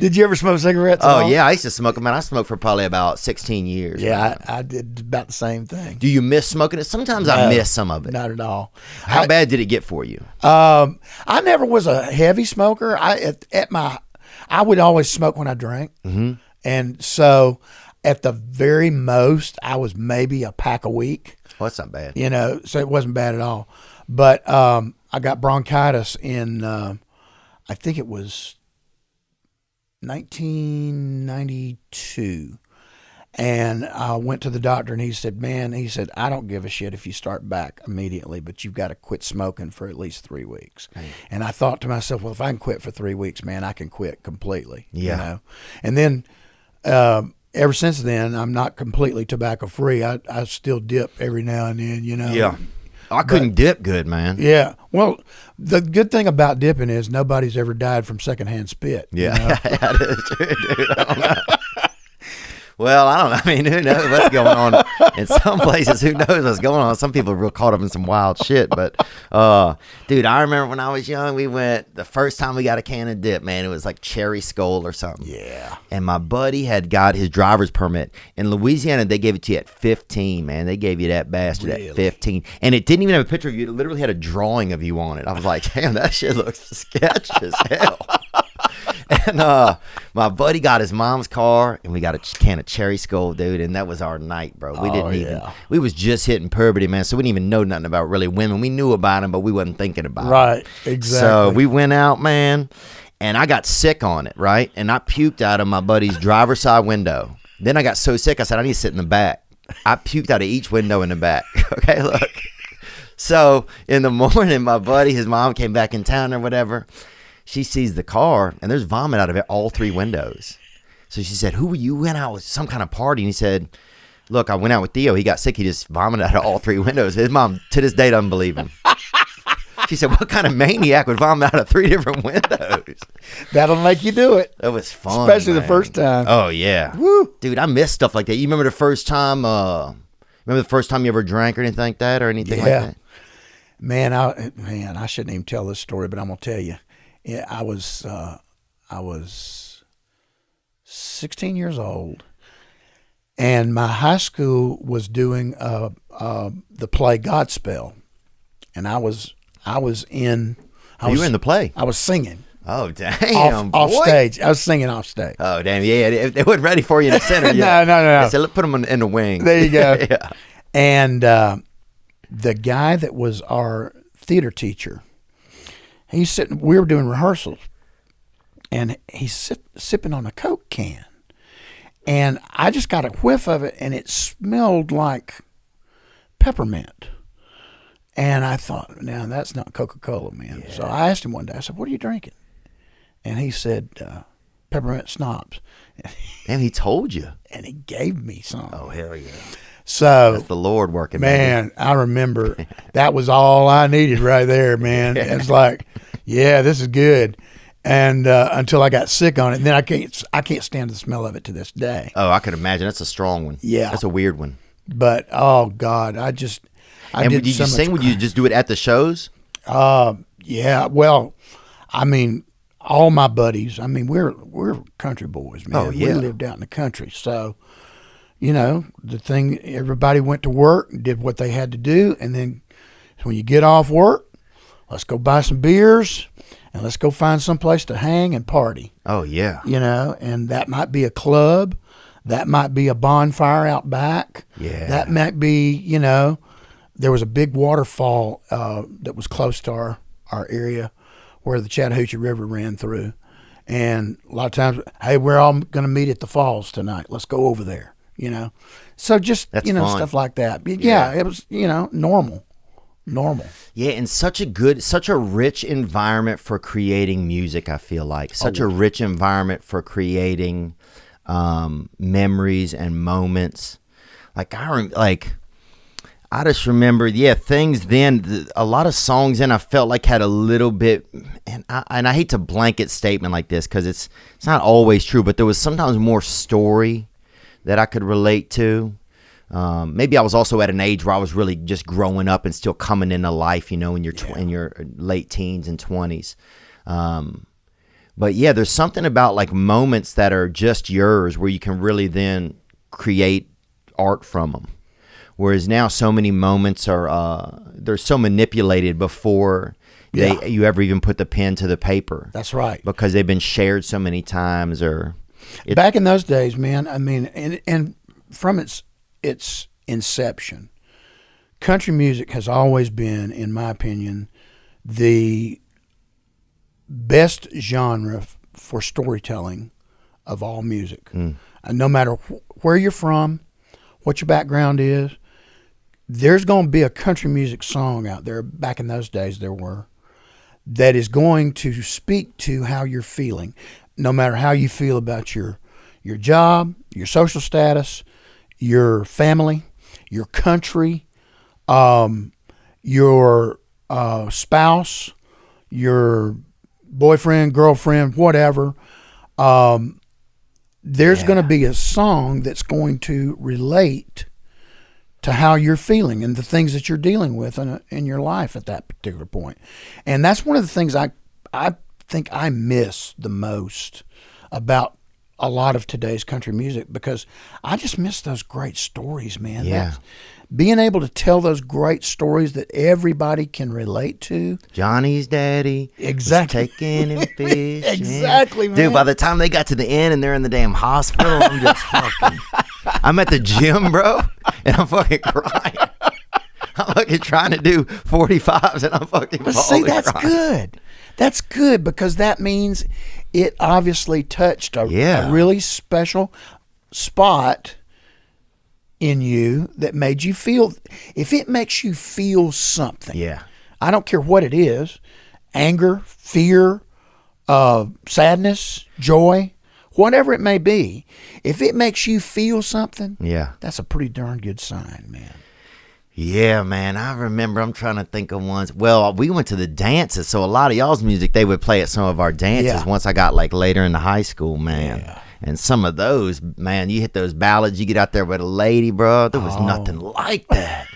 Did you ever smoke cigarettes? Oh, yeah. I used to smoke them, man. I smoked for probably about 16 years. Yeah, I did about the same thing. Do you miss smoking it? Sometimes I miss some of it. Not at all. How bad did it get for you? I never was a heavy smoker. I would always smoke when I drank. Mm-hmm. And so at the very most, I was maybe a pack a week. Well, that's not bad. So it wasn't bad at all. But I got bronchitis in, I think it was 1992, and I went to the doctor, and he said, I don't give a shit if you start back immediately, but you've got to quit smoking for at least 3 weeks. Right. And I thought to myself, well, if I can quit for 3 weeks, man, I can quit completely. Yeah. And then ever since then, I'm not completely tobacco free. I still dip every now and then. Yeah. I couldn't dip good, man. Yeah. Well, the good thing about dipping is nobody's ever died from secondhand spit. Yeah. That is true, dude. I don't know. Well, I don't know. I mean, who knows what's going on in some places? Who knows what's going on? Some people are real caught up in some wild shit. But, dude, I remember when I was young, we went, the first time we got a can of dip, man, it was like Cherry Skull or something. Yeah. And my buddy had got his driver's permit. In Louisiana, they gave it to you at 15, man. They gave you that bastard at 15. And it didn't even have a picture of you. It literally had a drawing of you on it. I was like, damn, that shit looks sketchy as hell. And my buddy got his mom's car, and we got a can of Cherry Skull, dude, and that was our night, bro. We we was just hitting puberty, man, so we didn't even know nothing about really women. We knew about them, but we wasn't thinking about them. Right, exactly. So we went out, man, and I got sick on it, right? And I puked out of my buddy's driver's side window. Then I got so sick, I said, I need to sit in the back. I puked out of each window in the back. Okay, look. So in the morning, my buddy, his mom came back in town or whatever. she sees the car, and there's vomit out of it, all 3 windows. So she said, who were you? Went out with some kind of party. And he said, look, I went out with Theo. He got sick. He just vomited out of all 3 windows. His mom, to this day, doesn't believe him. She said, what kind of maniac would vomit out of 3 different windows? That'll make you do it. That was fun, especially man. the first time. Oh, yeah. Woo. Dude, I miss stuff like that. You remember the first time you ever drank or anything like that, or anything like that? Man, I shouldn't even tell this story, but I'm gonna tell you. Yeah, I was 16 years old, and my high school was doing the play Godspell, and you were in the play? I was singing. Oh, damn, off boy. stage. I was singing off stage. Oh, damn, yeah. They weren't ready for you in the center yet. No. They said, let's put them in the wing. There you go. Yeah. And the guy that was our theater teacher, he's sitting, we were doing rehearsals, and he's sipping on a Coke can. And I just got a whiff of it, and it smelled like peppermint. And I thought, now that's not Coca-Cola, man. Yeah. So I asked him one day, I said, what are you drinking? And he said, peppermint schnapps. And he told you. And he gave me some. Oh, hell yeah. So that's the Lord working. Man, I remember that was all I needed right there, man. It's like, yeah, this is good. And until I got sick on it, and then I can't stand the smell of it to this day. Oh, I could imagine. That's a strong one. Yeah. That's a weird one. But oh God, I did would you just sing? Would you just do it at the shows? Yeah. Well, I mean, all my buddies. I mean, we're country boys, man. Oh, yeah. We lived out in the country, so you know the thing. Everybody went to work, did what they had to do, and then when you get off work, let's go buy some beers and let's go find some place to hang and party. Oh yeah. You know, and that might be a club, that might be a bonfire out back. Yeah. That might be, you know. There was a big waterfall that was close to our area where the Chattahoochee River ran through. And a lot of times, hey, we're all going to meet at the falls tonight. Let's go over there, you know. So just, That's you know, fun. stuff like that. Yeah, it was, you know, normal. Yeah, and such a rich environment for creating music, I feel like. Such a rich environment for creating memories and moments. I just remember, things then, a lot of songs then I felt like had a little bit, and I hate to blanket statement like this because it's not always true, but there was sometimes more story that I could relate to. Maybe I was also at an age where I was really just growing up and still coming into life, you know, in your late teens and 20s. But yeah, there's something about like moments that are just yours where you can really then create art from them. Whereas now so many moments are they're so manipulated before you ever even put the pen to the paper. That's right. Because they've been shared so many times. Back in those days, man, I mean, and from its inception, country music has always been, in my opinion, the best genre for storytelling of all music. And no matter where you're from, what your background is, there's going to be a country music song out there, back in those days there were, that is going to speak to how you're feeling, no matter how you feel about your job, your social status, your family, your country, your spouse, your boyfriend, girlfriend, whatever. There's going to be a song that's going to relate to how you're feeling and the things that you're dealing with in your life at that particular point. And that's one of the things I think I miss the most about a lot of today's country music, because I just miss those great stories, man. Yeah. Being able to tell those great stories that everybody can relate to. Johnny's daddy Exactly. was taking him fishing. Exactly, man. Dude, by the time they got to the end and they're in the damn hospital, I'm just fucking... I'm at the gym, bro, and I'm fucking crying. I'm fucking trying to do 45s, and I'm fucking But see, that's crying. good. That's good, because that means it obviously touched a really special spot in you that made you feel. If it makes you feel something, Yeah. I don't care what it is, anger, fear, sadness, joy, whatever it may be, if it makes you feel something, Yeah. that's a pretty darn good sign, man. Yeah, man. I remember, I'm trying to think of ones. Well, we went to the dances, so a lot of y'all's music, they would play at some of our dances Yeah. once I got like later into high school, man. Yeah. And some of those, man, you hit those ballads, you get out there with a lady, bro. There was nothing like that.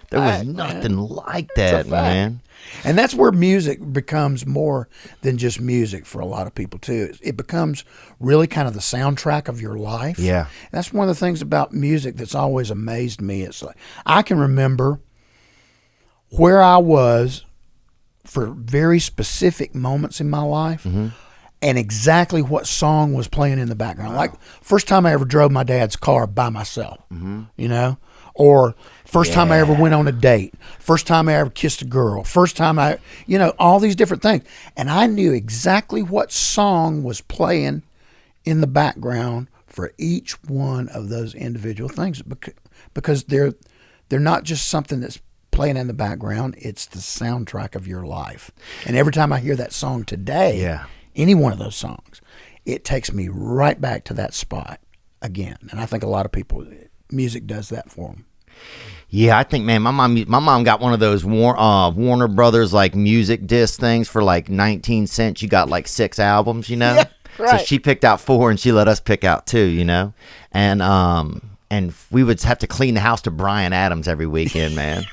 There was nothing like that, man. And that's where music becomes more than just music for a lot of people too. It becomes really kind of the soundtrack of your life. Yeah. And that's one of the things about music that's always amazed me. It's like I can remember where I was for very specific moments in my life and exactly what song was playing in the background. Like first time I ever drove my dad's car by myself, you know, or first time I ever went on a date, first time I ever kissed a girl, first time I, you know, all these different things. And I knew exactly what song was playing in the background for each one of those individual things because they're not just something that's playing in the background, it's the soundtrack of your life. And every time I hear that song today, any one of those songs, it takes me right back to that spot again. And I think a lot of people, music does that for them. Yeah, I think, man, my mom got one of those Warner Brothers like music disc things for like 19 cents. You got like 6 albums, you know? Yeah, right. So she picked out 4 and she let us pick out 2, you know? And we would have to clean the house to Bryan Adams every weekend, man.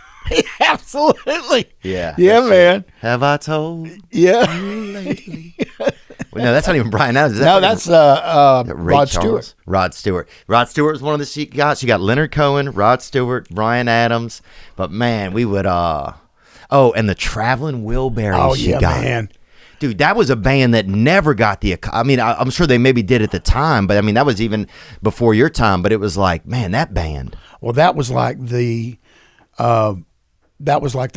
Absolutely. Yeah. Yeah, man. Have I told Yeah. you lately? Well, no, that's not even Bryan Adams. No, that's Ray Rod Charles. Stewart. Rod Stewart. Rod Stewart was one of the she got. She got Leonard Cohen, Rod Stewart, Bryan Adams. But man, we would and the Traveling Wilburys. Oh, she yeah, got. man. Dude, that was a band that never got the. I mean, I'm sure they maybe did at the time, but I mean that was even before your time. But it was like, man, that band. Well, that was like the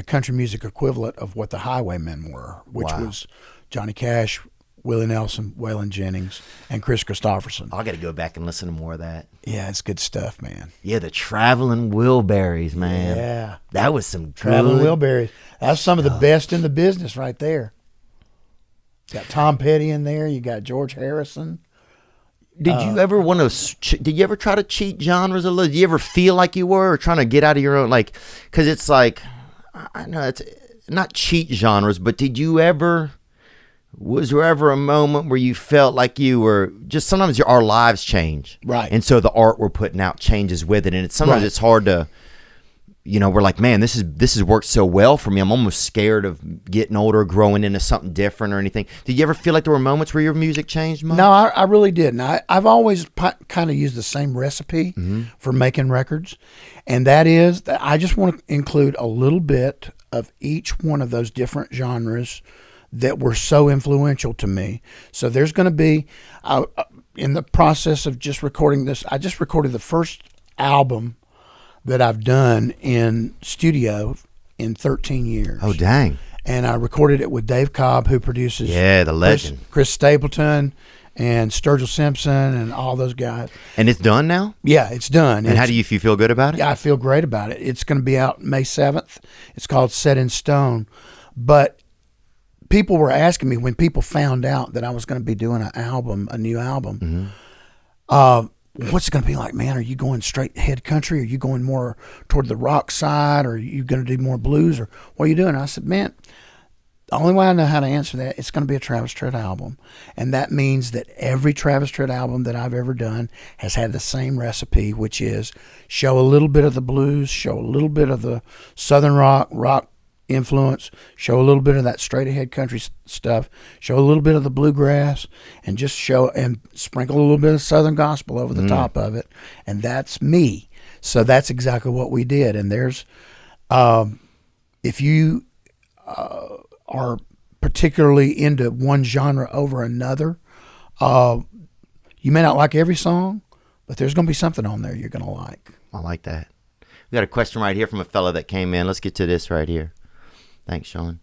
country music equivalent of what the Highwaymen were, which was Johnny Cash, Willie Nelson, Waylon Jennings, and Chris Christopherson. I got to go back and listen to more of that. Yeah, it's good stuff, man. Yeah, the Traveling Wilburys, man. Yeah. That was some Traveling good Wilburys. That's some of the best in the business right there. You got Tom Petty in there. You got George Harrison. Did you ever want to? Did you ever try to cheat genres a little? Did you ever feel like you were or trying to get out of your own? Like, because it's like, I know it's not cheat genres, but did you ever? Was there ever a moment where you felt like you were just sometimes our lives change, Right? And so the art we're putting out changes with it, and sometimes it's hard to. You know, we're like, man, this has worked so well for me. I'm almost scared of getting older, growing into something different or anything. Did you ever feel like there were moments where your music changed much? No, I really didn't. I've always kind of used the same recipe for making records, and that is that I just want to include a little bit of each one of those different genres that were so influential to me. So there's going to be, in the process of just recording this, I just recorded the first album that I've done in studio in 13 years. Oh, dang. And I recorded it with Dave Cobb, who produces the legend. Chris Stapleton and Sturgill Simpson and all those guys. And it's done now? Yeah, it's done. And how do you feel good about it? Yeah, I feel great about it. It's going to be out May 7th. It's called Set in Stone. But people were asking me when people found out that I was going to be doing a new album, what's it going to be like, man? Are you going straight head country? Are you going more toward the rock side? Or are you going to do more blues? Or what are you doing? I said, man, the only way I know how to answer that, it's going to be a Travis Tritt album. And that means that every Travis Tritt album that I've ever done has had the same recipe, which is show a little bit of the blues, show a little bit of the southern rock influence, show a little bit of that straight ahead country stuff, show a little bit of the bluegrass, and just show and sprinkle a little bit of southern gospel over the top of it. And that's me. So that's exactly what we did. And there's, if you are particularly into one genre over another, you may not like every song, but there's going to be something on there you're going to like. I like that. We got a question right here from a fella that came in. Let's get to this right here. Thanks, Sean.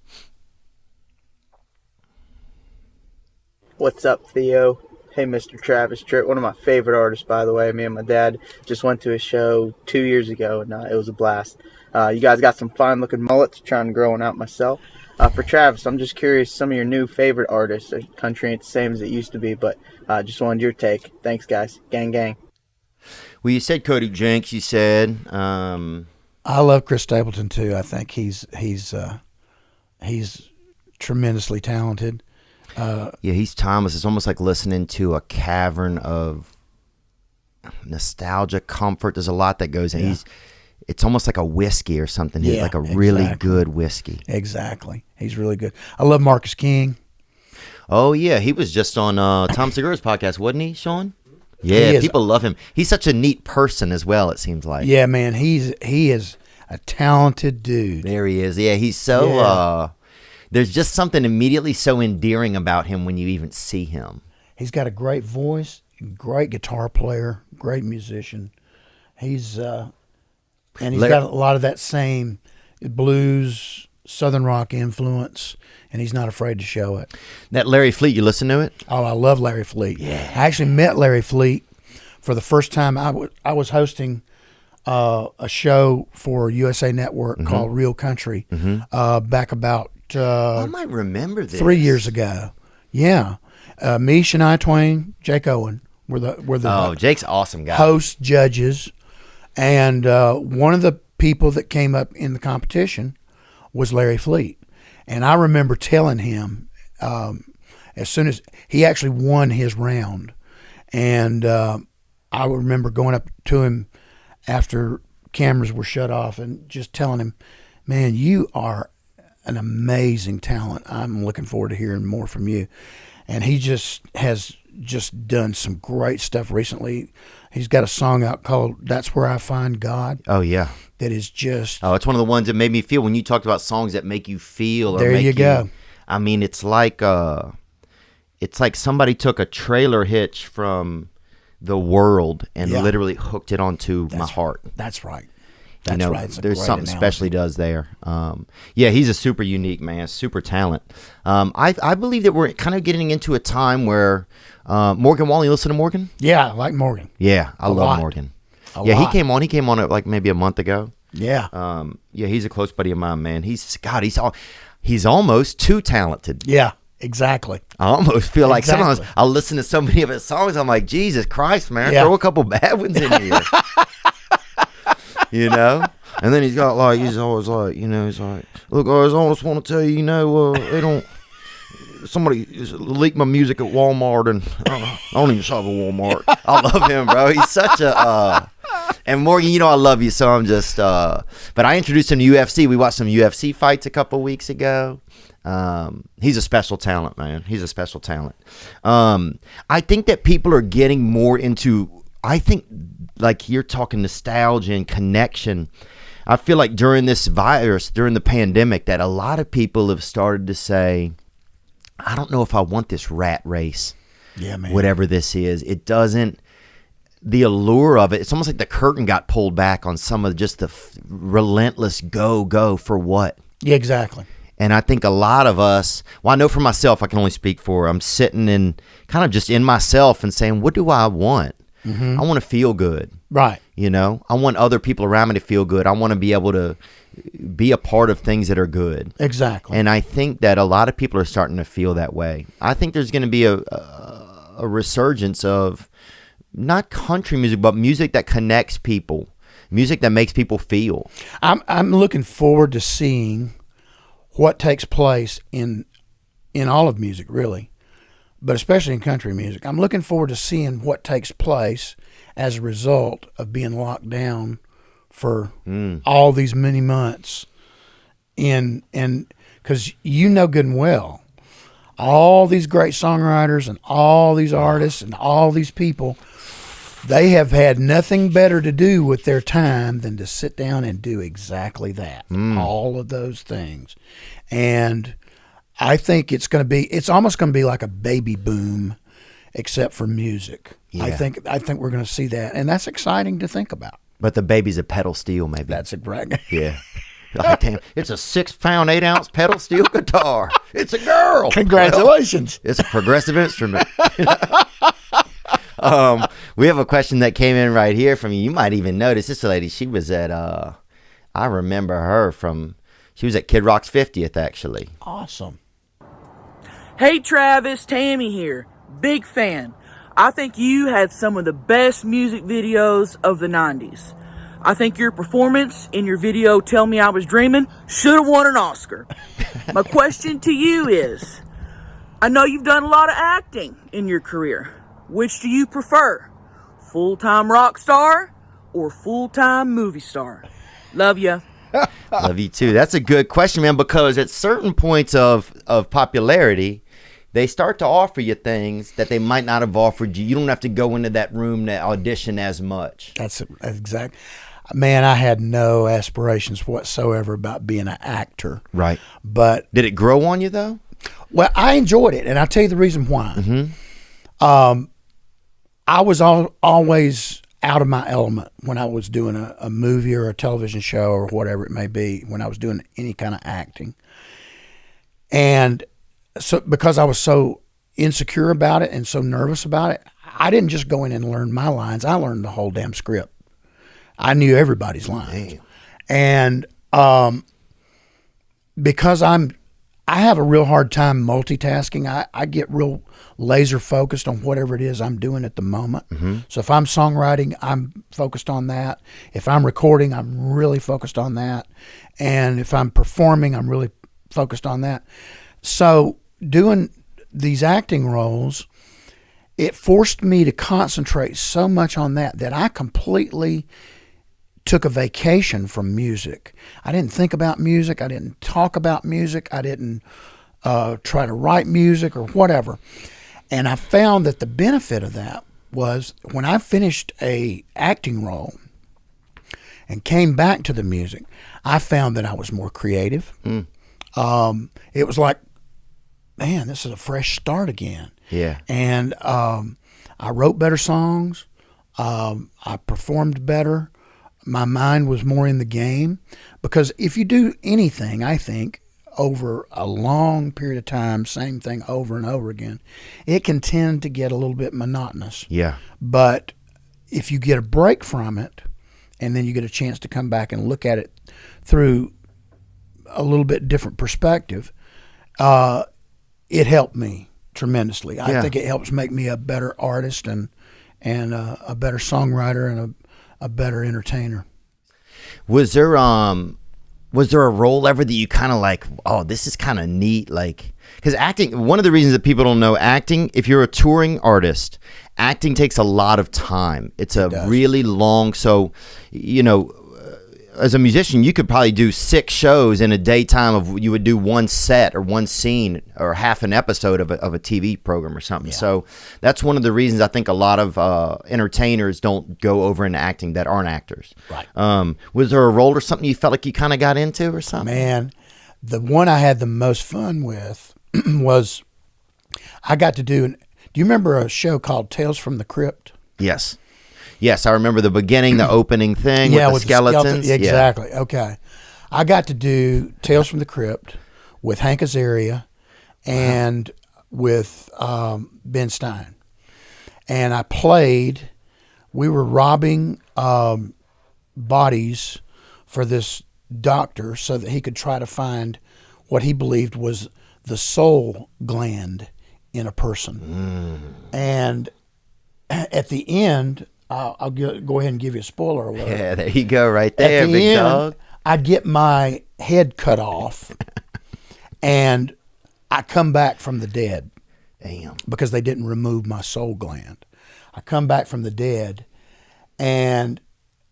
What's up, Theo? Hey, Mr. Travis Tritt, one of my favorite artists, by the way. Me and my dad just went to a show 2 years ago, and it was a blast. You guys got some fine looking mullets. Trying to grow one out myself. For Travis, I'm just curious, some of your new favorite artists. Country ain't the same as it used to be, but just wanted your take. Thanks, guys. Gang, gang. Well, you said Cody Jinks. You said I love Chris Stapleton too. I think he's tremendously talented. he's timeless. It's almost like listening to a cavern of nostalgia, comfort. There's a lot that goes in. Yeah. It's almost like a whiskey or something. He's Yeah, like a really exactly. good whiskey. Exactly. He's really good. I love Marcus King. Oh yeah, he was just on Tom Segura's podcast, wasn't he, Sean? He Yeah, is. people love him. He's such a neat person as well. It seems like. Yeah, man. He is a talented dude. There he is. Yeah, he's so. Yeah. There's just something immediately so endearing about him when you even see him. He's got a great voice, great guitar player, great musician. He's and he's got a lot of that same blues, southern rock influence, and he's not afraid to show it. That Larry Fleet, you listen to it? Oh, I love Larry Fleet. Yeah. I actually met Larry Fleet for the first time. I was hosting a show for USA Network called Real Country back about I might remember this. 3 years ago. Yeah. Me, Shania Twain, Jake Owen were the Jake's an awesome guy. host judges, and one of the people that came up in the competition was Larry Fleet. And I remember telling him as soon as he actually won his round, and I remember going up to him after cameras were shut off and just telling him, man, you are an amazing talent. I'm looking forward to hearing more from you. And he just has just done some great stuff recently. He's got a song out called That's Where I Find God. Oh yeah. That is just Oh, it's one of the ones that made me feel when you talked about songs that make you feel. Or There make you go. I mean, it's like somebody took a trailer hitch from the world and Yeah. literally hooked it onto my heart. That's right. You That's know, right. It's a there's great something analogy. special he does there. Yeah, he's a super unique man, super talent. I believe that we're kind of getting into a time where Morgan Wallen, you listen to Morgan? Yeah, I like Morgan. Yeah, I love lot. Morgan. A Yeah, lot. he came on like maybe a month ago. Yeah. Yeah, he's a close buddy of mine, man. He's almost too talented. Yeah, exactly. I almost feel like sometimes Exactly. I'll listen to so many of his songs. I'm like, Jesus Christ, man, Yeah. throw a couple bad ones in here. You know? And then he's always like, he's like, look, guys, I just want to tell you, they don't, somebody leaked my music at Walmart, and I don't even shop at Walmart. I love him, bro. He's such a, and Morgan, I love you, so I'm just, but I introduced him to UFC. We watched some UFC fights a couple weeks ago. He's a special talent, man. He's a special talent. I think that people are getting more into, like you're talking nostalgia and connection. I feel like during this virus, during the pandemic, that a lot of people have started to say, I don't know if I want this rat race. Yeah, man. Whatever this is. It doesn't, the allure of it, it's almost like the curtain got pulled back on some of just the relentless go for what. Yeah, exactly. And I think a lot of us, well, I know for myself, I can only speak for, I'm sitting in kind of just in myself and saying, what do I want? I want to feel good. Right. I want other people around me to feel good. I want to be able to be a part of things that are good. Exactly. And I think that a lot of people are starting to feel that way. I think there's going to be a resurgence of not country music, but music that connects people, music that makes people feel. I'm looking forward to seeing what takes place in all of music, really, but especially in country music. I'm looking forward to seeing what takes place as a result of being locked down for all these many months. And because good and well, all these great songwriters and all these artists and all these people, they have had nothing better to do with their time than to sit down and do exactly that. All of those things. And I think it's almost going to be like a baby boom, except for music. Yeah. I think we're going to see that. And that's exciting to think about. But the baby's a pedal steel, maybe. That's a brag. Yeah. Like, damn, it's a 6-pound, 8-ounce pedal steel guitar. It's a girl. Congratulations. It's a progressive instrument. We have a question that came in right here from you. You might even notice this lady. She was at I remember her from. She was at Kid Rock's 50th, actually. Awesome. Hey Travis, Tammy here. Big fan. I think you had some of the best music videos of the 90s. I think your performance in your video Tell Me I Was Dreaming should have won an Oscar. My question to you is, I know you've done a lot of acting in your career. Which do you prefer? Full-time rock star or full-time movie star? Love ya. Love you too. That's a good question, man, because at certain points of popularity, they start to offer you things that they might not have offered you. You don't have to go into that room to audition as much. That's exact. Man, I had no aspirations whatsoever about being an actor. Right. But did it grow on you though? Well, I enjoyed it, and I'll tell you the reason why. Mm-hmm. I was always out of my element when I was doing a movie or a television show or whatever it may be, when I was doing any kind of acting. And so because I was so insecure about it and so nervous about it, I didn't just go in and learn my lines. I learned the whole damn script. I knew everybody's lines. Damn. And because I have a real hard time multitasking. I get real laser focused on whatever it is I'm doing at the moment. Mm-hmm. So if I'm songwriting, I'm focused on that. If I'm recording, I'm really focused on that. And if I'm performing, I'm really focused on that. So doing these acting roles, it forced me to concentrate so much on that I completely took a vacation from music. I didn't think about music. I didn't talk about music. I didn't try to write music or whatever. And I found that the benefit of that was when I finished a acting role and came back to the music, I found that I was more creative. It was like, man, this is a fresh start again. Yeah. And I wrote better songs. I performed better. My mind was more in the game, because if you do anything, I think, over a long period of time, same thing over and over again, it can tend to get a little bit monotonous. Yeah. But if you get a break from it, and then you get a chance to come back and look at it through a little bit different perspective, it helped me tremendously. I think it helps make me a better artist and a better songwriter and a better entertainer. Was there a role ever that you kind of like, oh, this is kind of neat? Like, because acting, one of the reasons that people don't know acting, if you're a touring artist, acting takes a lot of time. It does. Really long. So, you know, as a musician, you could probably do 6 shows in a daytime of, you would do one set or one scene or half an episode of a TV program or something. Yeah. So that's one of the reasons I think a lot of entertainers don't go over into acting that aren't actors. Right. Was there a role or something you felt like you kind of got into or something? Man, the one I had the most fun with was I got to do you remember a show called Tales from the Crypt? Yes. Yes, I remember the beginning, the opening thing with the skeletons. Exactly. Yeah. Okay. I got to do Tales from the Crypt with Hank Azaria and with Ben Stein. And we were robbing bodies for this doctor so that he could try to find what he believed was the soul gland in a person. And at the end, I'll go ahead and give you a spoiler alert. Yeah, there you go, right there, big dog. I'd get my head cut off, and I come back from the dead. Damn. Because they didn't remove my soul gland. I come back from the dead, and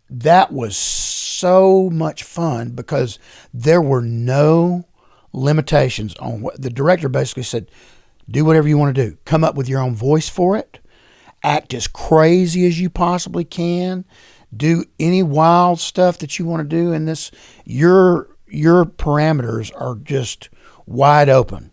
that was so much fun because there were no limitations on what the director basically said. Do whatever you want to do. Come up with your own voice for it. Act as crazy as you possibly can. Do any wild stuff that you want to do in this. Your parameters are just wide open.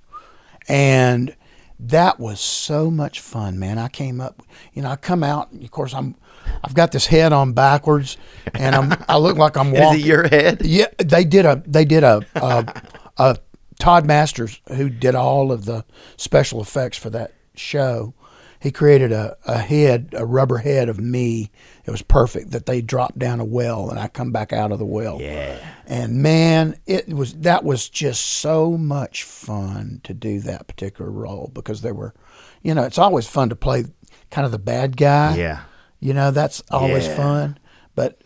And that was so much fun, man. I came up, I come out, and of course I've got this head on backwards, and I look like I'm walking. Is it your head? Yeah, they did a Todd Masters, who did all of the special effects for that show. he created a head, a rubber head of me. It was perfect that they dropped down a well and I come back out of the well. Yeah. And man, that was just so much fun to do that particular role because they were, it's always fun to play kind of the bad guy. Yeah. That's always fun. But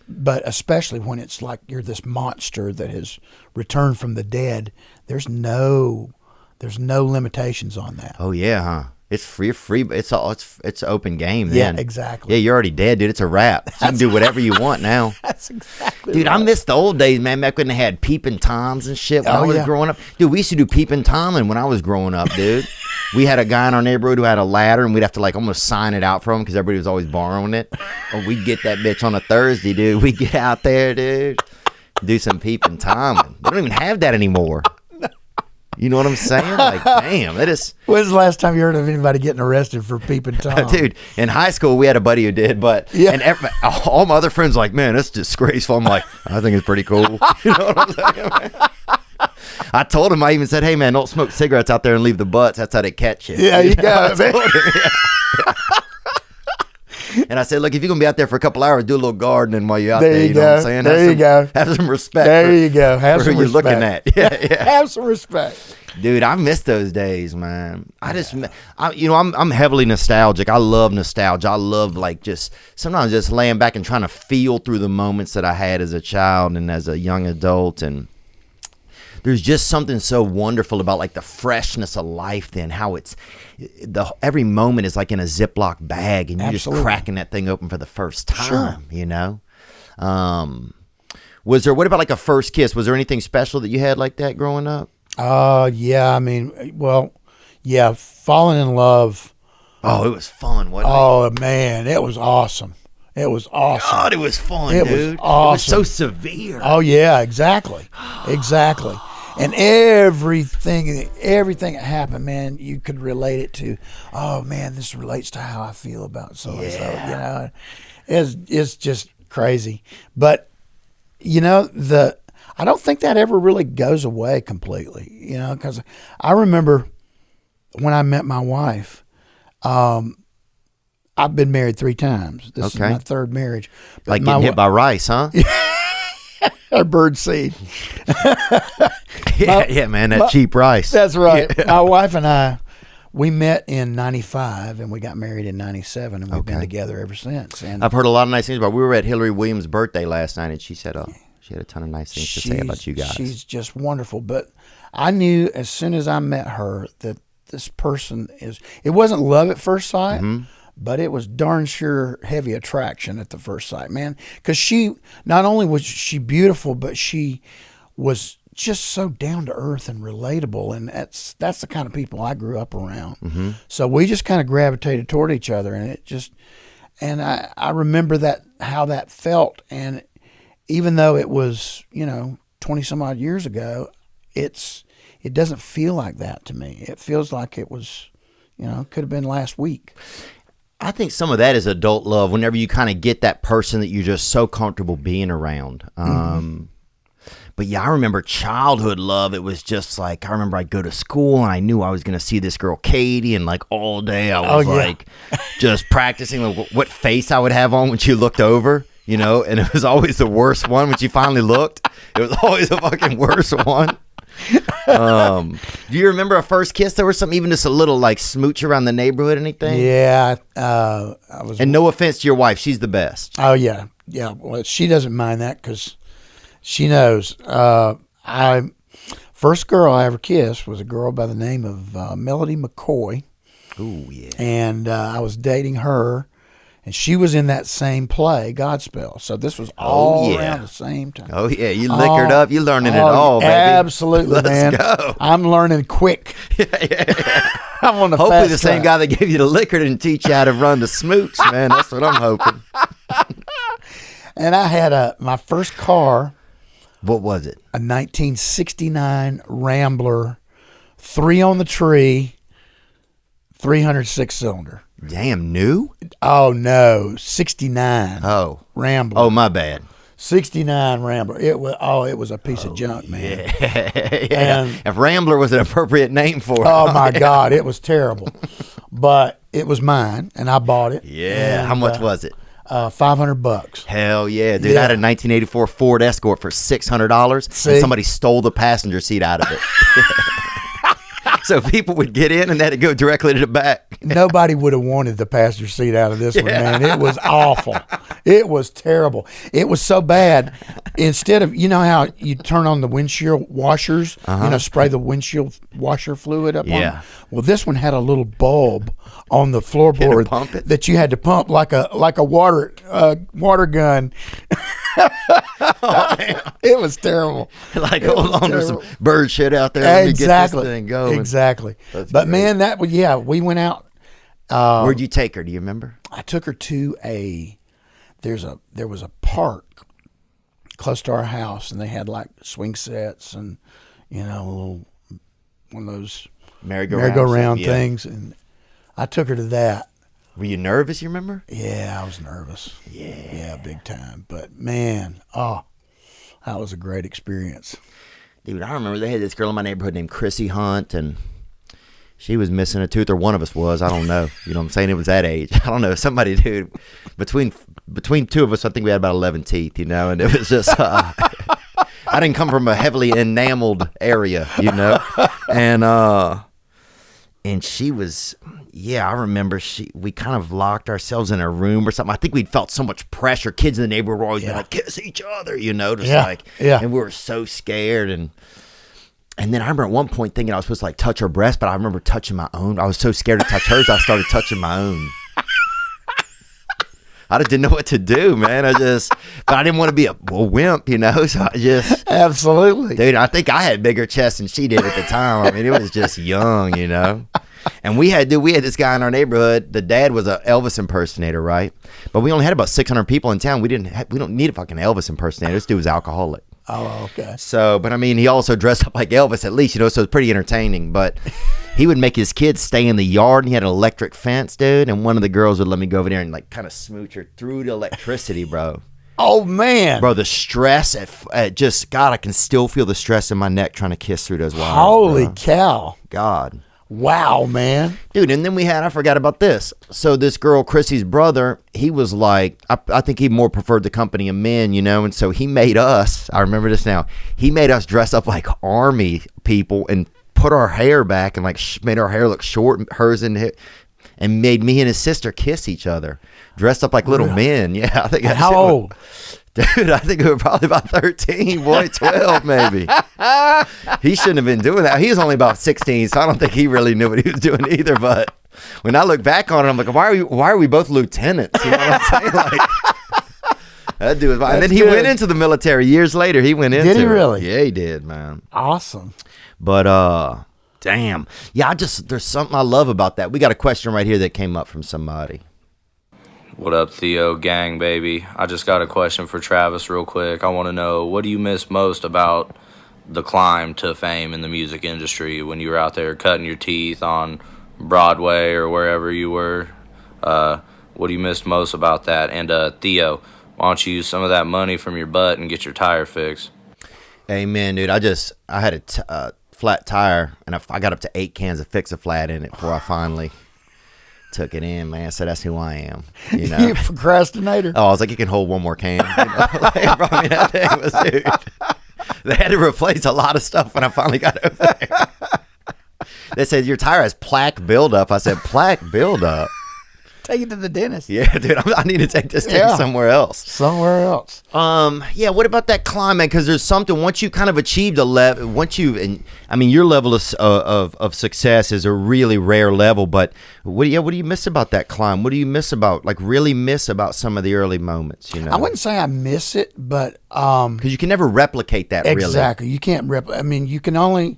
especially when it's like you're this monster that has returned from the dead, there's no limitations on that. Oh yeah, huh? It's free. It's open game then. Yeah, exactly. Yeah, you're already dead, dude. It's a wrap. You can do whatever you want now. That's exactly Dude, right. I miss the old days, man, back when they had peeping toms and shit when I was growing up. Dude, we used to do peeping toming when I was growing up, dude. We had a guy in our neighborhood who had a ladder, and we'd have to like almost sign it out for him because everybody was always borrowing it. Or we'd get that bitch on a Thursday, dude. We'd get out there, dude, do some peeping toming. They don't even have that anymore. You know what I'm saying? Like, damn, that is... When's the last time you heard of anybody getting arrested for peeping Tom? Dude, in high school, we had a buddy who did, but and all my other friends were like, man, that's disgraceful. I'm like, I think it's pretty cool. You know what I'm saying, man? I told him, I even said, hey, man, don't smoke cigarettes out there and leave the butts. That's how they catch you. Yeah, you got it. And I said, look, if you're going to be out there for a couple hours, do a little gardening while you're out There there. you You know what I'm saying? There you go. Have some respect. There you go. Have for some who you're respect. looking at. Yeah. Have some respect. Dude, I miss those days, man. I'm heavily nostalgic. I love nostalgia. I love sometimes just laying back and trying to feel through the moments that I had as a child and as a young adult. And there's just something so wonderful about like the freshness of life then, how every moment is like in a Ziploc bag and you're Absolutely. just cracking that thing open for the first time, what about like a first kiss? Was there anything special that you had like that growing up? Yeah, I mean, falling in love. Oh, it was fun, wasn't it? Oh, man, it was awesome. It was awesome. God, it was fun, It dude. was awesome. It was so severe. Oh, yeah, exactly. Exactly. And everything that happened, man, you could relate it to, oh, man, this relates to how I feel about so-and-so, It's just crazy. But, I don't think that ever really goes away completely, because I remember when I met my wife, I've been married 3 times. This is my 3rd marriage. But like getting hit by rice, huh? a bird seed. Yeah, man, that cheap rice. That's right. Yeah. My wife and I, we met in 95 and we got married in 97 and we've been together ever since. And I've heard a lot of nice things about her. We were at Hillary Williams' birthday last night and she said she had a ton of nice things to say about you guys. She's just wonderful. But I knew as soon as I met her that this person it wasn't love at first sight, but it was darn sure heavy attraction at the first sight, man. Because she, not only was she beautiful, but she was just so down to earth and relatable. And that's the kind of people I grew up around. So we just kind of gravitated toward each other. And I remember how that felt. And even though it was, 20 some odd years ago, it doesn't feel like that to me. It feels like it was, could have been last week. I think some of that is adult love whenever you kind of get that person that you're just so comfortable being around. But yeah, I remember childhood love. It was just like, I remember I'd go to school and I knew I was going to see this girl, Katie, and like all day I was just practicing what face I would have on when she looked over. And it was always the worst one when she finally looked. It was always the fucking worst one. Do you remember a first kiss? There was something, even just a little like smooch around the neighborhood, anything? Yeah. I was. And no offense to your wife, she's the best. Oh yeah. Yeah. Well, she doesn't mind that because she knows. First girl I ever kissed was a girl by the name of Melody McCoy. Oh yeah. And I was dating her. And she was in that same play, Godspell. So this was all around the same time. Oh, yeah. You liquored up. You're learning it all, baby. Absolutely, man. Let's go. I'm learning quick. I'm on the Hopefully fast the same track. guy that gave you the liquor didn't teach you how to run the smooch, man. That's what I'm hoping. And I had my first car. What was it? A 1969 Rambler, 3 on the tree, 306 cylinder. Damn, new? Oh, no. 69. Oh. Rambler. Oh, my bad. 69 Rambler. It was a piece of junk, man. Yeah. And if Rambler was an appropriate name for it. oh, my God. It was terrible. But it was mine, and I bought it. Yeah. And, How much was it? $500. Hell yeah, dude! Yeah. I had a 1984 Ford Escort for $600, and See? somebody stole the passenger seat out of it. So people would get in and they had to go directly to the back. Nobody would have wanted the passenger seat out of this one, man. It was awful. It was terrible. It was so bad. Instead of, you know how you turn on the windshield washers, spray the windshield washer fluid up on Yeah. them? Well, this one had a little bulb on the floorboard pump it? that you had to pump like a water gun. It was terrible. Like, It hold was on, there's some terrible. bird shit out there. Let me get this Exactly. thing going. Exactly. That's But great. man, we went out. Where'd you take her? Do you remember? I took her to there was a park close to our house, and they had like swing sets and a little one of those merry-go-round Yeah. things, and I took her to that. Were you nervous? You remember? Yeah, I was nervous. Yeah, big time. But man, that was a great experience. Dude, I remember they had this girl in my neighborhood named Chrissy Hunt, and she was missing a tooth, or one of us was. I don't know. You know what I'm saying? It was that age. I don't know. Somebody, dude, between two of us, I think we had about 11 teeth, and it was just, I didn't come from a heavily enameled area, and she was, I remember we kind of locked ourselves in a room or something. I think we'd felt so much pressure. Kids in the neighborhood were always being like, kiss each other, and we were so scared. And then I remember at one point thinking I was supposed to like touch her breast, but I remember touching my own. I was so scared to touch hers, I started touching my own. I just didn't know what to do, man. But I didn't want to be a wimp, so I just. Absolutely. Dude, I think I had bigger chest than she did at the time. I mean, it was just young, And we had this guy in our neighborhood. The dad was an Elvis impersonator, right? But we only had about 600 people in town. We don't need a fucking Elvis impersonator. This dude was alcoholic. Oh, okay. So, but I mean, he also dressed up like Elvis at least, so it's pretty entertaining. But he would make his kids stay in the yard, and he had an electric fence, dude. And one of the girls would let me go over there and like kind of smooch her through the electricity, bro. Oh man, Bro, the stress at just God, I can still feel the stress in my neck trying to kiss through those wires. Holy bro. cow! God. Wow, man. Dude, and then I forgot about this. So this girl, Chrissy's brother, he was like, I think he more preferred the company of men, and so he made us, I remember this now, he made us dress up like army people and put our hair back and like made our hair look short, hers and made me and his sister kiss each other, dressed up like little men. Yeah, I think that's How old? Dude, I think we were probably about 13, boy, 12 maybe. He shouldn't have been doing that. He was only about 16, so I don't think he really knew what he was doing either. But when I look back on it, I'm like, why are we both lieutenants? You know what I'm saying? Like, that dude was. And then he went into the military years later. He went into. Did he it. really? Yeah, he did, man. Awesome. But damn, yeah. There's something I love about that. We got a question right here that came up from somebody. What up, Theo gang, baby? I just got a question for Travis real quick. I want to know, what do you miss most about the climb to fame in the music industry when you were out there cutting your teeth on Broadway or wherever you were? What do you miss most about that? And Theo, why don't you use some of that money from your butt and get your tire fixed? Amen, dude. I had a flat tire, and I got up to 8 cans of Fix-A-Flat in it before I finally took it in, man. So that's who I am, You procrastinator. Oh, I was like, you can hold one more can. Like, bro, I mean, that thing was, dude. They had to replace a lot of stuff when I finally got over there. They said, your tire has plaque buildup. I said, plaque buildup? Take it to the dentist. Yeah, dude, I need to take this thing somewhere else. Somewhere else. Yeah, what about that climb, man? Because there's something, once you kind of achieved a level, your level of success is a really rare level, but what do you miss about that climb? What do you miss about, really miss about some of the early moments, I wouldn't say I miss it, but because you can never replicate that, really. Exactly. You can't you can only,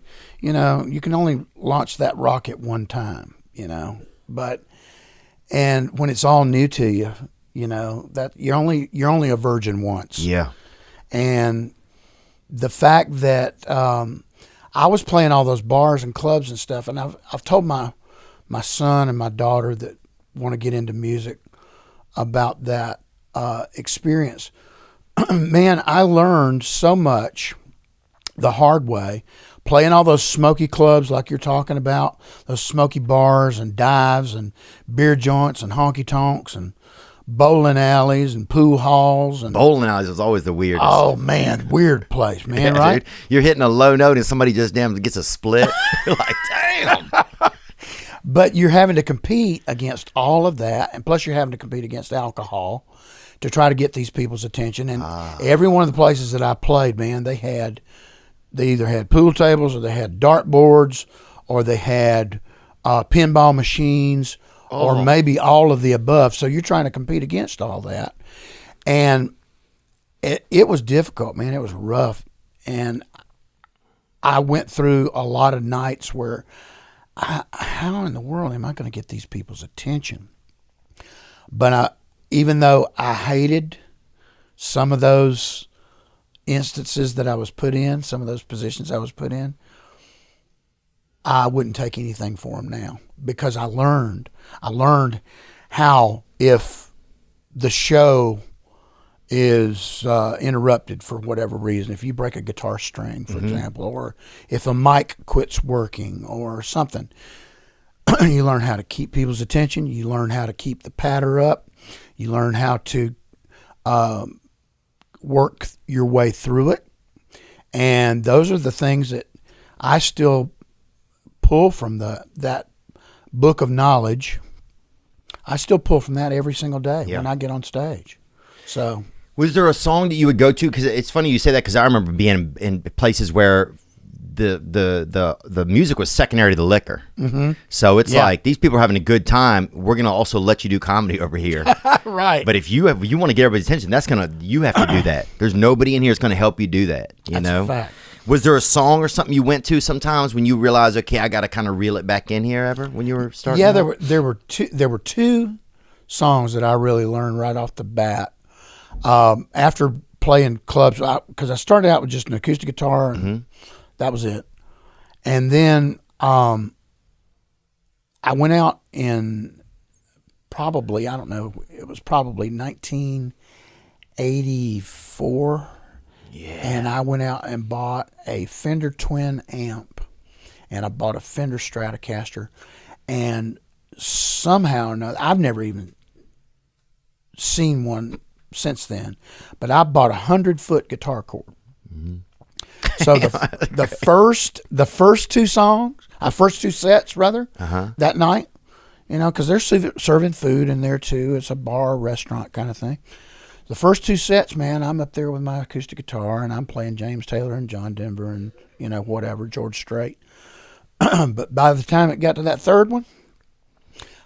launch that rocket one time, but and when it's all new to you, that you're only a virgin once. Yeah. And the fact that I was playing all those bars and clubs and stuff, and I've told my son and my daughter that want to get into music about that experience. Man, I learned so much the hard way playing all those smoky clubs like you're talking about, those smoky bars and dives and beer joints and honky tonks and bowling alleys and pool halls and Bowling alleys was always the weirdest. oh man, weird place, man, Yeah, right? dude. You're hitting a low note and somebody just damn gets a split. You're like, damn. But you're having to compete against all of that, and plus you're having to compete against alcohol to try to get these people's attention. And every one of the places that I played, man, they either had pool tables or they had dart boards or they had pinball machines or maybe all of the above. So you're trying to compete against all that. And it was difficult, man. It was rough. And I went through a lot of nights where, how in the world am I going to get these people's attention? But even though I hated some of those instances that I was put in, some of those positions I was put in, I wouldn't take anything for them now because I learned how if the show is interrupted for whatever reason, if you break a guitar string, for example, or if a mic quits working or something, you learn how to keep people's attention. You learn how to keep the patter up. You learn how to work your way through it. And those are the things that I still pull from that book of knowledge. I still pull from that every single day when I get on stage. So, was there a song that you would go to? Because it's funny you say that because I remember being in places where the music was secondary to the liquor. Mm-hmm. So it's like these people are having a good time. We're gonna also let you do comedy over here, right? But if you want to get everybody's attention, you have to do that. There's nobody in here that's gonna help you do that. That's a fact. Was there a song or something you went to sometimes when you realized, okay, I got to kind of reel it back in here? Ever when you were starting? Yeah, there were two songs that I really learned right off the bat. After playing clubs, because I started out with just an acoustic guitar, and that was it. And then I went out in probably, I don't know, it was probably 1984. Yeah. And I went out and bought a Fender Twin amp, and I bought a Fender Stratocaster, and somehow or another, I've never even seen one since then, but I bought a 100-foot guitar cord. Mm-hmm. So the first two sets that night, because they're serving food in there too. It's a bar, restaurant kind of thing. The first two sets, man, I'm up there with my acoustic guitar and I'm playing James Taylor and John Denver and whatever, George Strait. But by the time it got to that third one,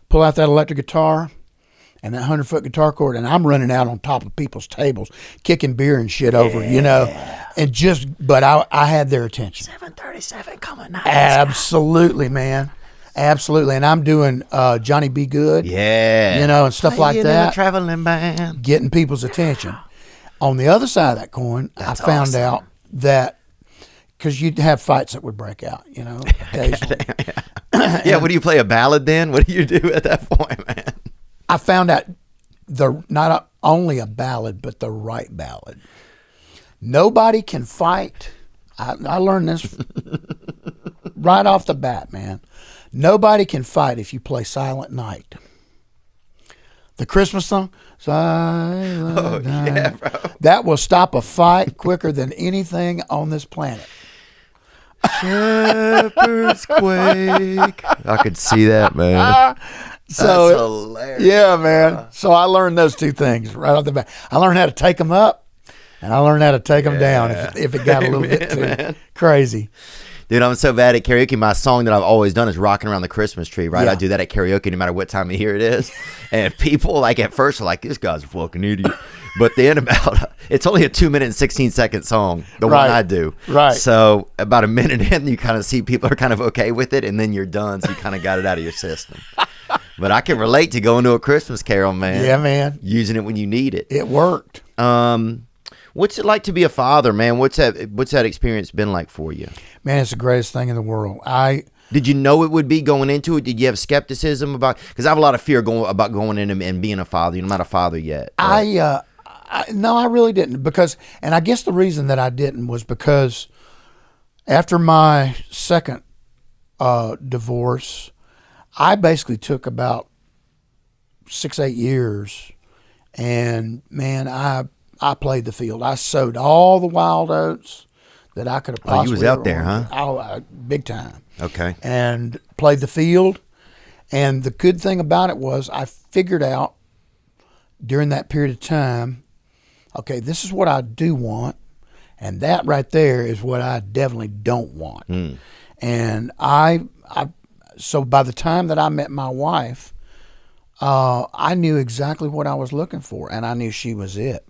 pull out that electric guitar and that 100-foot guitar cord, and I'm running out on top of people's tables, kicking beer and shit over, and but I had their attention. 737 coming nice. Absolutely, man. Absolutely. And I'm doing Johnny B. Good. Yeah. And stuff like that. Traveling band. Getting people's attention. On the other side of that coin, I found out that, because you'd have fights that would break out, occasionally. Yeah, what do you play, a ballad then? What do you do at that point, man? I found out not only a ballad, but the right ballad. Nobody can fight. I learned this right off the bat, man. Nobody can fight if you play Silent Night. The Christmas song, Silent Night. Yeah, bro. That will stop a fight quicker than anything on this planet. Shepherds quake. I could see that, man. So that's hilarious. Yeah, man. So I learned those two things right off the bat. I learned how to take them up, and I learned how to take them down if it got a little bit too crazy. Dude, I'm so bad at karaoke. My song that I've always done is Rocking Around the Christmas Tree, right? Yeah. I do that at karaoke no matter what time of year it is. And people, at first are like, this guy's a fucking idiot. But then it's only a 2-minute and 16-second song, the one I do. Right. So about a minute in, you kind of see people are kind of okay with it, and then you're done, so you kind of got it out of your system. But I can relate to going to a Christmas carol, man. Yeah, man. Using it when you need it. It worked. What's it like to be a father, man? What's that experience been like for you? Man, it's the greatest thing in the world. Did you know it would be going into it? Did you have skepticism about? Because I have a lot of fear about going in and being a father. I'm not a father yet. No, I really didn't, and I guess the reason that I didn't was because After my second divorce, I basically took about 6-8 years, and man, I played the field. I sowed all the wild oats that I could have possibly. Oh, you was out there, huh? Big time. Okay. And played the field. And the good thing about it was I figured out during that period of time, okay, this is what I do want, and that right there is what I definitely don't want. And so by the time that I met my wife, I knew exactly what I was looking for, and I knew she was it.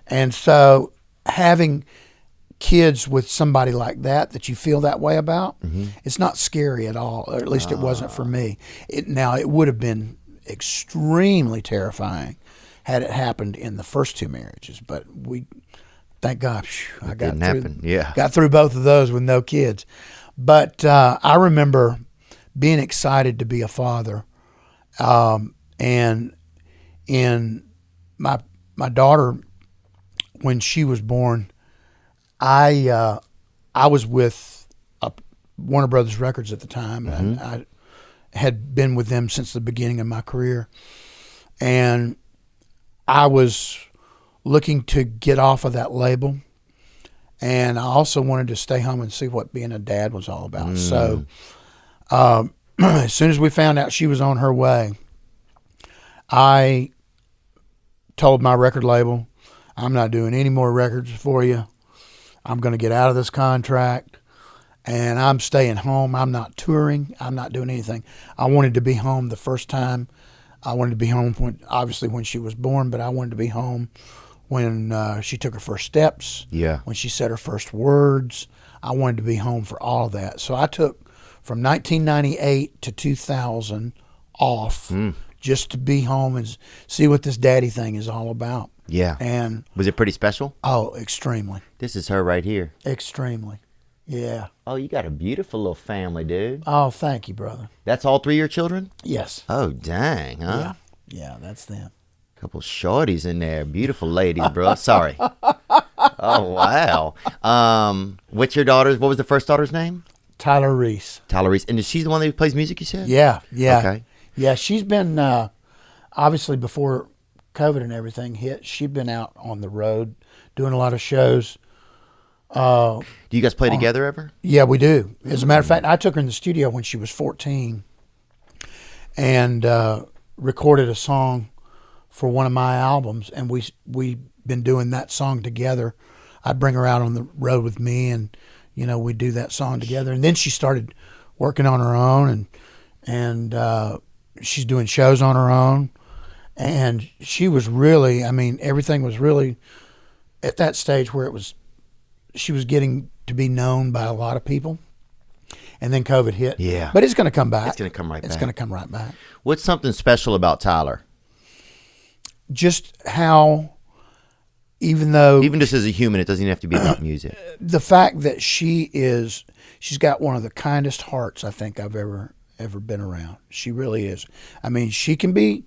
And so having kids with somebody like that you feel that way about, it's not scary at all, or at least it wasn't for me. It would have been extremely terrifying had it happened in the first two marriages, but thank God, I got through both of those with no kids. But I remember being excited to be a father, and in my daughter, when she was born, I was with Warner Brothers Records at the time, and I had been with them since the beginning of my career, and I was looking to get off of that label, and I also wanted to stay home and see what being a dad was all about. So as soon as we found out she was on her way, I told my record label, I'm not doing any more records for you. I'm going to get out of this contract, and I'm staying home. I'm not touring. I'm not doing anything. I wanted to be home the first time. I wanted to be home when she was born, but I wanted to be home when she took her first steps, when she said her first words. I wanted to be home for all of that. So I took from 1998 to 2000 off just to be home and see what this daddy thing is all about. Yeah. And was it pretty special? Oh, extremely. This is her right here. Extremely. Yeah. Oh, you got a beautiful little family, dude. Oh, thank you, brother. That's all 3 of your children? Yes. Oh, dang, huh? Yeah, that's them. Couple shorties in there. Beautiful ladies, bro. Sorry. Oh, wow. What's your daughter's, what was the first daughter's name? Tyler Reese. Tyler Reese. And is she the one that plays music, you said? Yeah. Okay. Yeah, she's been, obviously before COVID and everything hit, she'd been out on the road doing a lot of shows. Do you guys play together ever? Yeah, we do. As a matter of fact, I took her in the studio when she was 14 and recorded a song for one of my albums, and we've been doing that song together. I'd bring her out on the road with me, and we'd do that song together. And then she started working on her own, and she's doing shows on her own. And she was really, everything was really at that stage where she was getting to be known by a lot of people. And then COVID hit. Yeah. But it's going to come back. It's going to come right back. It's going to come right back. What's something special about Tyler? Just how, even just as a human, it doesn't even have to be about music. The fact that she's got one of the kindest hearts I think I've ever been around. She really is. She can be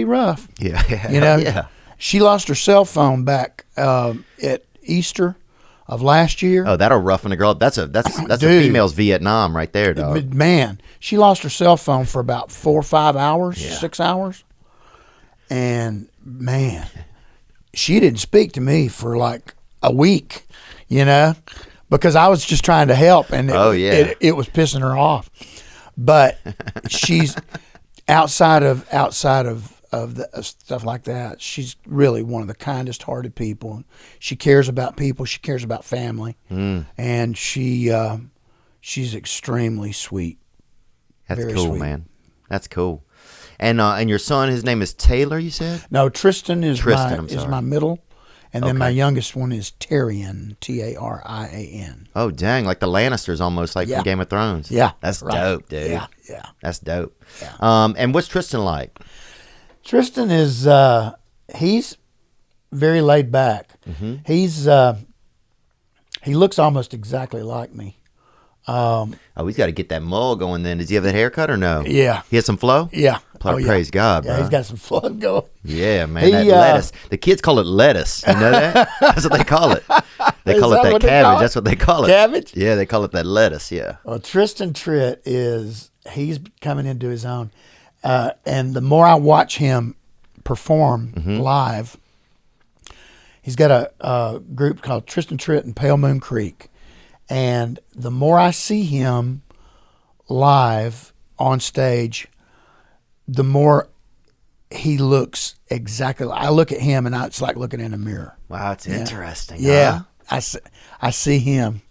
rough. Yeah. Yeah. She lost her cell phone back at Easter of last year. Oh, that'll roughen a girl up. That's a female's Vietnam right there, dog. Man, she lost her cell phone for about 4 or 5 hours, 6 hours. And man, she didn't speak to me for like a week, because I was just trying to help, and it was pissing her off. But she's outside of the stuff like that. She's really one of the kindest hearted people. She cares about people. She cares about family, and she's extremely sweet. That's Very cool, sweet. man. That's cool. And your son, his name is Taylor, you said? No, Tristan is Tristan, my middle, and then my youngest one is Tarian, Tarian. Oh, dang, like the Lannisters almost, like from Game of Thrones. Yeah. That's right. dope, dude. Yeah. That's dope. Yeah. And what's Tristan like? Tristan is, he's very laid back. Mm-hmm. He looks almost exactly like me. He's got to get that mull going then. Does he have that haircut or no? Yeah. He has some flow? Yeah. Praise God, bro. Yeah, he's got some fun going. Yeah, man. That lettuce. The kids call it lettuce. You know that? That's what they call it. They call it that cabbage. That's what they call it. Cabbage? Yeah, they call it that lettuce. Yeah. Well, Tristan Tritt he's coming into his own. And the more I watch him perform live, he's got a group called Tristan Tritt and Pale Moon Creek. And the more I see him live on stage, the more he looks exactly like, I look at him and it's like looking in a mirror. Wow, it's interesting. Yeah. Huh? I see him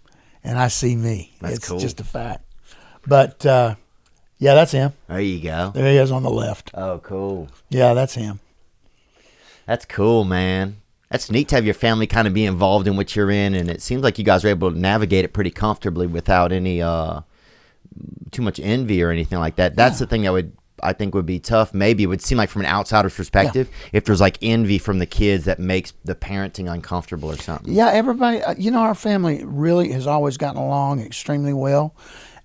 and I see me. That's cool. It's just a fact. But, yeah, that's him. There you go. There he is on the left. Oh, cool. Yeah, that's him. That's cool, man. That's neat to have your family kind of be involved in what you're in, and it seems like you guys are able to navigate it pretty comfortably without any too much envy or anything like that. That's the thing that I think would be tough. Maybe it would seem like from an outsider's perspective, if there's like envy from the kids that makes the parenting uncomfortable or something. Yeah, everybody, our family really has always gotten along extremely well.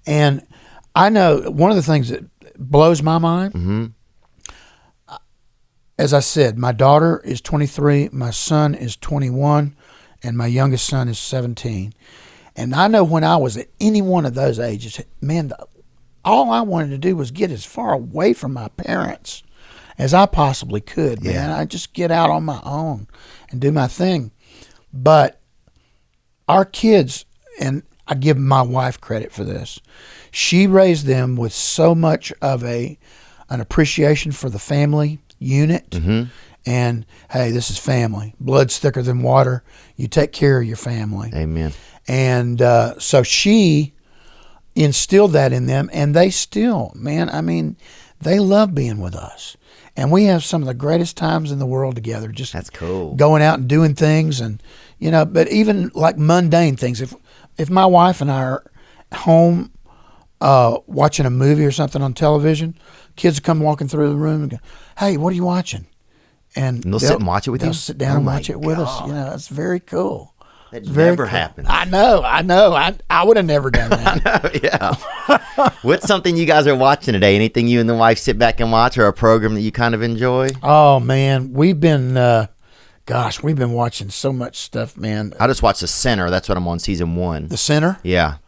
And I know one of the things that blows my mind, as I said, my daughter is 23, my son is 21, and my youngest son is 17. And I know when I was at any one of those ages, man, all I wanted to do was get as far away from my parents as I possibly could, man. I just get out on my own and do my thing. But our kids, and I give my wife credit for this, she raised them with so much of an appreciation for the family unit. And hey, this is family. Blood's thicker than water. You take care of your family. Amen. And so she instilled that in them, and they still, man, I mean, they love being with us. And we have some of the greatest times in the world together. Just that's cool. Going out and doing things, and but even like mundane things. If my wife and I are home watching a movie or something on television, kids come walking through the room and go, "Hey, what are you watching?" And they'll sit and watch it with you. They'll sit down and watch it with us. It's very cool. That never happened. I know. I would have never done that. I know, yeah. What's something you guys are watching today? Anything you and the wife sit back and watch, or a program that you kind of enjoy? Oh man, we've been watching so much stuff, man. I just watched The Sinner. That's what I'm on, season 1. The Sinner? Yeah.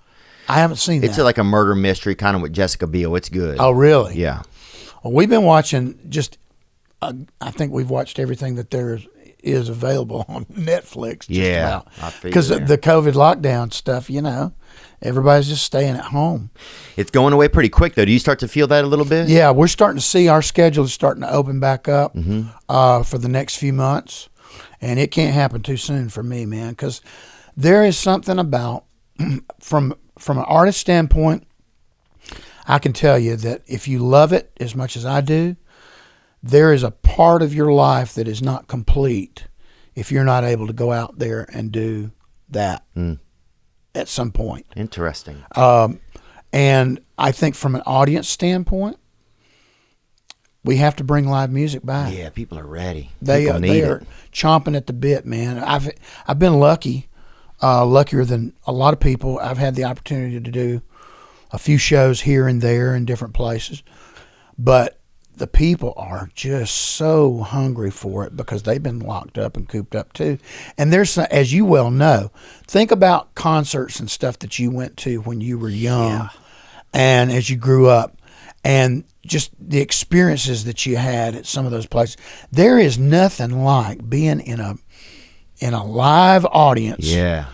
I haven't seen that. It's like a murder mystery, kind of with Jessica Biel. It's good. Oh, really? Yeah. Well, we've been watching I think we've watched everything that there is available on Netflix. Yeah. Because the COVID lockdown stuff, everybody's just staying at home. It's going away pretty quick, though. Do you start to feel that a little bit? Yeah, we're starting to see our schedule is starting to open back up for the next few months. And it can't happen too soon for me, man, because there is something about, from an artist standpoint, I can tell you that if you love it as much as I do, there is a part of your life that is not complete if you're not able to go out there and do that at some point. Interesting. And I think from an audience standpoint, we have to bring live music back. Yeah, people are ready. They are chomping at the bit, man. I've been lucky, luckier than a lot of people. I've had the opportunity to do a few shows here and there in different places, but the people are just so hungry for it because they've been locked up and cooped up too. And there's, as you well know, think about concerts and stuff that you went to when you were young and as you grew up, and just the experiences that you had at some of those places. There is nothing like being in a live audience. Yeah.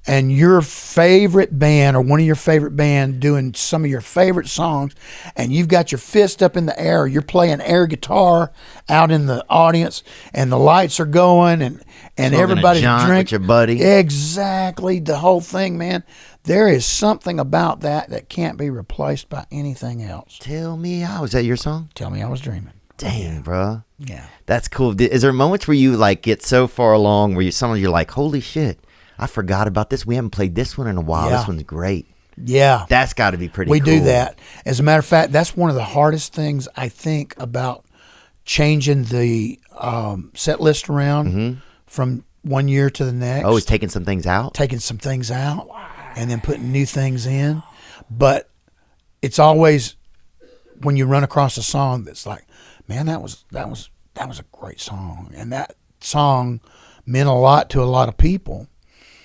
And your favorite band or one of your favorite band doing some of your favorite songs, and you've got your fist up in the air, or you're playing air guitar out in the audience, and the lights are going, and everybody's drinking with your buddy. Exactly, the whole thing, man. There is something about that can't be replaced by anything else. Tell Me How. Is that your song? Tell Me I Was Dreaming. Dang, bro. Yeah. That's cool. Is there moments where you like get so far along where you're like, holy shit, I forgot about this. We haven't played this one in a while. Yeah. This one's great. Yeah. That's got to be pretty cool. We do that. As a matter of fact, that's one of the hardest things I think about changing the set list around from one year to the next. Oh, it's taking some things out? Taking some things out and then putting new things in. But it's always when you run across a song that's like, man, that was a great song, and that song meant a lot to a lot of people.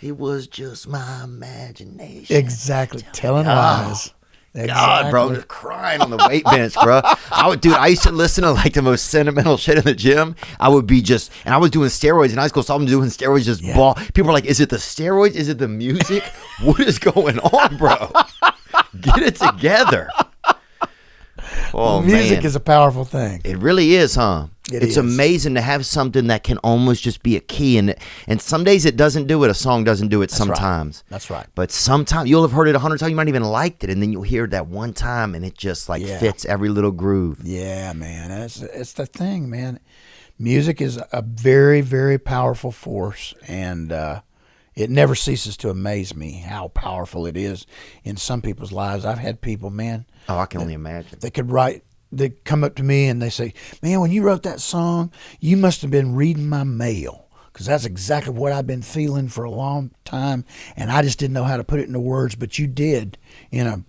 It was just my imagination. Exactly, telling lies. Exactly. God, bro, just crying on the weight bench, bro. I used to listen to like the most sentimental shit in the gym. I would be and I was doing steroids in high school, so I'm doing steroids, just ball. People are like, is it the steroids? Is it the music? What is going on, bro? Get it together. Oh, music man. is a powerful thing. It really is, huh? It's is. amazing to have something that can almost just be a key, and some days it doesn't do it. A song doesn't do it. Sometimes. That's right. But sometimes you'll have heard it 100 times. You might even liked it, and then you'll hear it that one time, and it just fits every little groove. Yeah, man. It's the thing, man. Music is a very, very powerful force, and it never ceases to amaze me how powerful it is in some people's lives. I've had people, man. Oh, I can only imagine. They come up to me and they say, man, when you wrote that song, you must have been reading my mail, because that's exactly what I've been feeling for a long time, and I just didn't know how to put it into words, but you did in a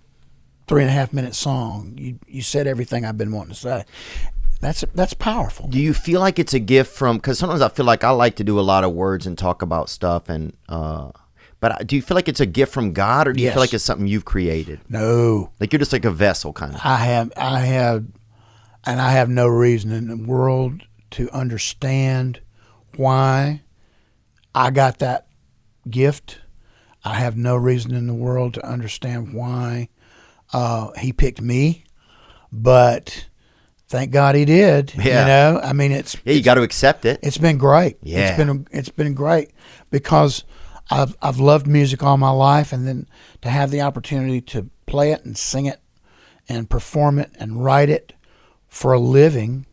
3.5 minute song. You said everything I've been wanting to say. That's powerful. Do you feel like it's a gift from, because sometimes I feel like I like to do a lot of words and talk about stuff, and but do you feel like it's a gift from God, or do you feel like it's something you've created? No. Like you're just like a vessel, kind of. I have no reason in the world to understand why I got that gift. I have no reason in the world to understand why he picked me, but thank God he did. Yeah. You know, I mean, you got to accept it. It's been great. Yeah. It's been great because I've loved music all my life, and then to have the opportunity to play it and sing it and perform it and write it for a living,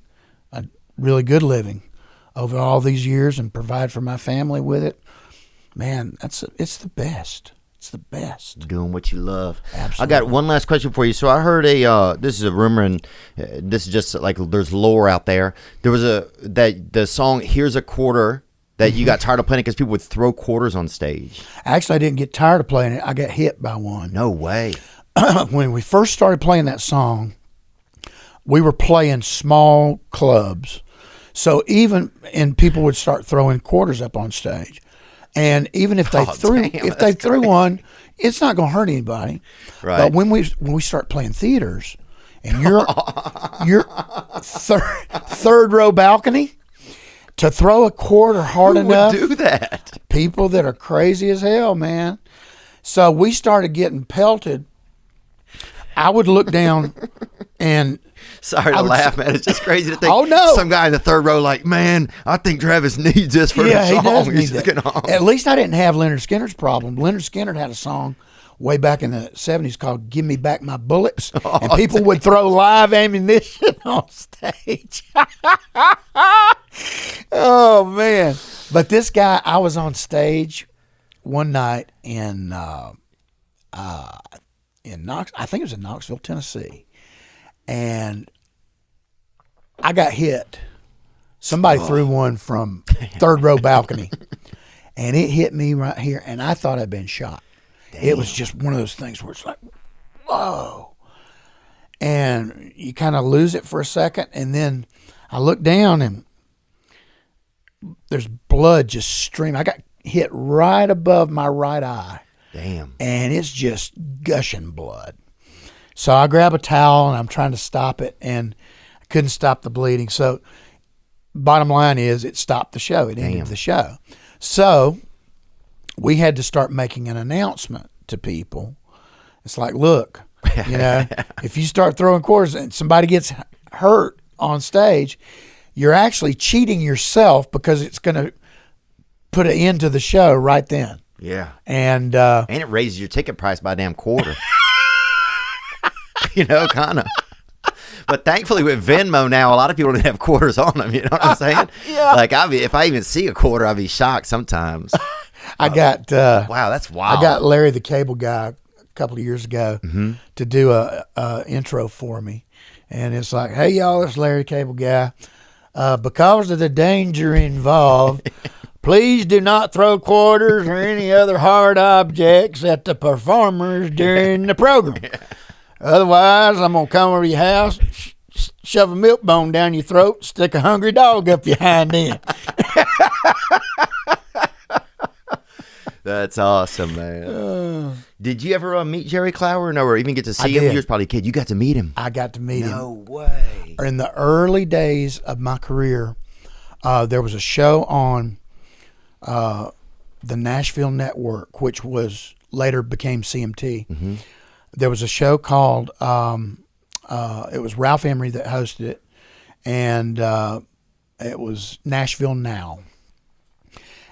a really good living, over all these years, and provide for my family with it, man, it's the best. It's the best. Doing what you love. Absolutely. I got one last question for you. So I heard this is a rumor, and this is just like there's lore out there. There was the song "Here's a Quarter" that you got tired of playing because people would throw quarters on stage. Actually, I didn't get tired of playing it. I got hit by one. No way. When we first started playing that song, we were playing small clubs. So and people would start throwing quarters up on stage. And even if they threw one, it's not going to hurt anybody. Right. But when we start playing theaters, and you're third row balcony, to throw a quarter hard enough, Who would do that? people that are crazy as hell, man. So we started getting pelted. I would look down and Sorry to laugh, man. It's just crazy to think. Oh, no. Some guy in the third row, like, man, I think Travis needs this for yeah, the he song. does need He's that. on. At least I didn't have Leonard Skinner's problem. Leonard Skinner had a song way back in the 70s called "Give Me Back My Bullets," and people would throw live ammunition on stage. Oh man! But this guy, I was on stage one night in I think it was in Knoxville, Tennessee, and I got hit. Somebody threw one from third row balcony, and it hit me right here, and I thought I'd been shot. Damn. It was just one of those things where it's like, whoa. And you kind of lose it for a second, and then I look down, and there's blood just streaming. I got hit right above my right eye. Damn. And it's just gushing blood. So I grab a towel, and I'm trying to stop it, and I couldn't stop the bleeding. So bottom line is it stopped the show. It ended the show. So we had to start making an announcement to people. It's like, look, if you start throwing quarters and somebody gets hurt on stage, you're actually cheating yourself, because it's going to put an end to the show right then. Yeah. And it raises your ticket price by a damn quarter. Kind of. But thankfully with Venmo now, a lot of people don't have quarters on them. You know what I'm saying? Yeah. Like if I even see a quarter, I'll be shocked sometimes. I got wow, that's wild. I got Larry the Cable Guy a couple of years ago to do a intro for me, and it's like, hey y'all, it's Larry the Cable Guy. Because of the danger involved, please do not throw quarters or any other hard objects at the performers during the program. Otherwise, I'm going to come over to your house, shove a milk bone down your throat, stick a hungry dog up your hind end. That's awesome, man. Did you ever meet Jerry Clower? No, or even get to see him? did. You was probably a kid. You got to meet him. I got to meet him. No way. In the early days of my career, there was a show on the Nashville Network, which was later became CMT. Mm-hmm. There was a show called, it was Ralph Emery that hosted it, and it was Nashville Now.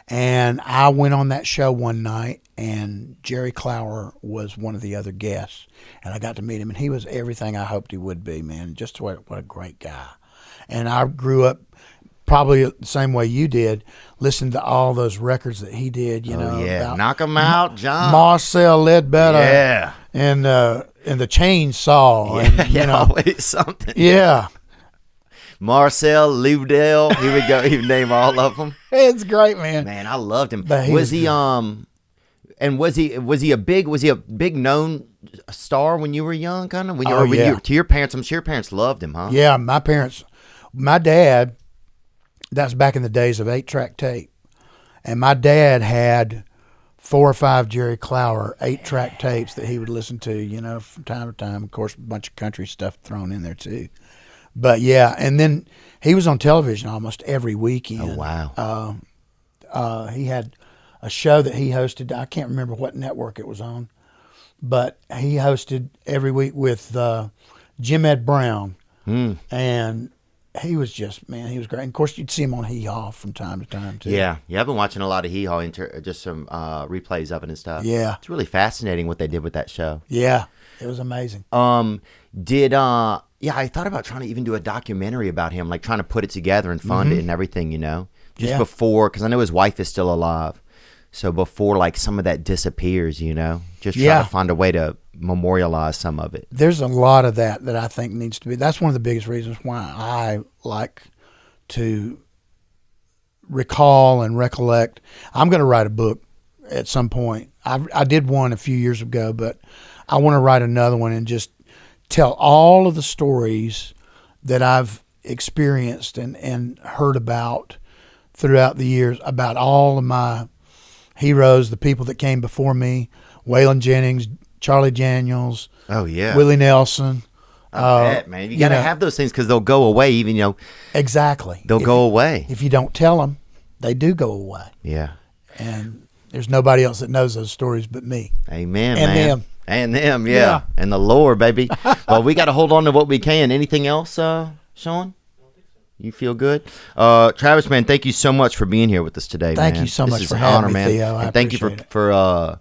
And I went on that show one night, and Jerry Clower was one of the other guests, and I got to meet him, and he was everything I hoped he would be, man. Just what a great guy. And I grew up probably the same way you did, listening to all those records that he did, you know. Yeah, about Knock 'em Out, John. Marcel Ledbetter. Yeah. And the Chainsaw. And, you know, always something. yeah. Marcel, Loudel. Here we go. You name all of them. It's great, man. Man, I loved him. But he was was he good. and was he a big known star when you were young, kind of? Oh, yeah. To your parents, I'm sure your parents loved him, huh? Yeah, my dad, that's back in the days of 8-track tape. And my dad had 4 or 5 Jerry Clower 8-track tapes that he would listen to, you know, from time to time. Of course, a bunch of country stuff thrown in there too. But yeah, and then he was on television almost every weekend. Oh, wow. He had a show that he hosted. I can't remember what network it was on, but he hosted every week with Jim Ed Brown. And he was just, man, he was great. And of course, you'd see him on Hee Haw from time to time too. Yeah. I've been watching a lot of Hee Haw, just some replays of it and stuff. Yeah. It's really fascinating what they did with that show. Yeah, it was amazing. I thought about trying to even do a documentary about him, like trying to put it together and fund it and everything, you know, just before, because I know his wife is still alive. So before like some of that disappears, you know, just try to find a way to memorialize some of it. There's a lot of that I think needs to be. That's one of the biggest reasons why I like to recall and recollect. I'm going to write a book at some point. I did one a few years ago, but I want to write another one and just tell all of the stories that I've experienced and heard about throughout the years, about all of my heroes, the people that came before me, Waylon Jennings, Charlie Daniels, Willie Nelson. I bet, man. You got to have those things because they'll go away even, you know. Exactly. They'll go away. If you don't tell them, they do go away. Yeah. And there's nobody else that knows those stories but me. Amen, and man. Them. And them, yeah. And the Lord, baby. Well, we got to hold on to what we can. Anything else, Sean? You feel good? Travis, man, thank you so much for being here with us today, Thank man. you so This much is for an having honor, me, man. Theo. I And thank you appreciate it. for I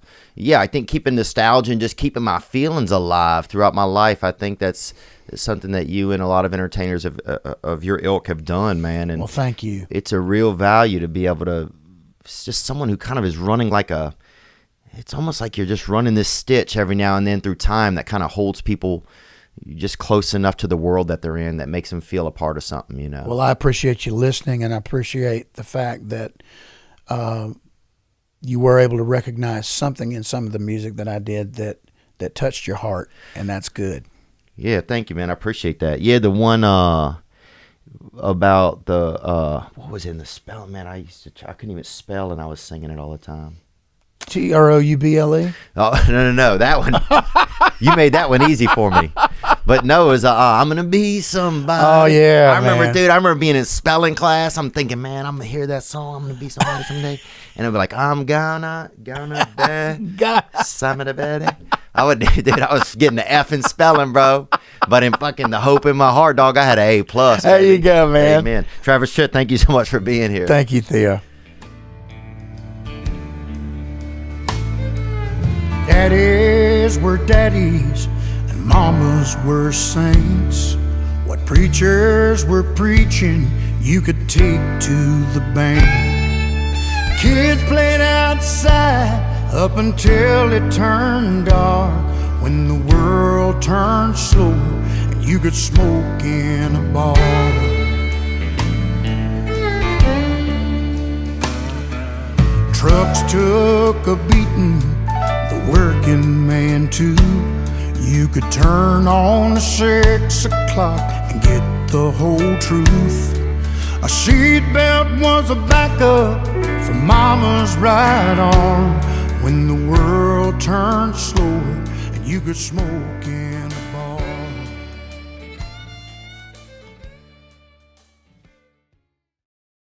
think keeping nostalgia and just keeping my feelings alive throughout my life. I think that's something that you and a lot of entertainers of your ilk have done, man. And well, thank you. It's a real value to be able to, it's just someone who kind of is running like it's almost like you're just running this stitch every now and then through time that kind of holds people just close enough to the world that they're in that makes them feel a part of something, you know. Well, I appreciate you listening, and I appreciate the fact that you were able to recognize something in some of the music that I did that touched your heart, and that's good. Yeah, thank you, man. I appreciate that. Yeah, the one about the what was in the spelling, man? I couldn't even spell, and I was singing it all the time. Trouble? Oh, no, that one. You made that one easy for me. But no, it was I'm gonna be somebody. Oh yeah, I remember, man. dude. I remember being in spelling class. I'm thinking, man, I'm gonna hear that song. I'm gonna be somebody someday. And it'd be like, I'm gonna be somebody better. I was getting the F in spelling, bro. But in fucking the hope in my heart, dog, I had an A+. There you go, man. Amen. Travis Tritt, thank you so much for being here. Thank you, Theo. Daddies were daddies and mamas were saints. What preachers were preaching you could take to the bank. Kids played outside up until it turned dark, when the world turned slow and you could smoke in a bar. Trucks took a beating, the working man too. You could turn on the 6 o'clock and get the whole truth. A seatbelt was a backup for mama's right arm when the world turned slower and you could smoke in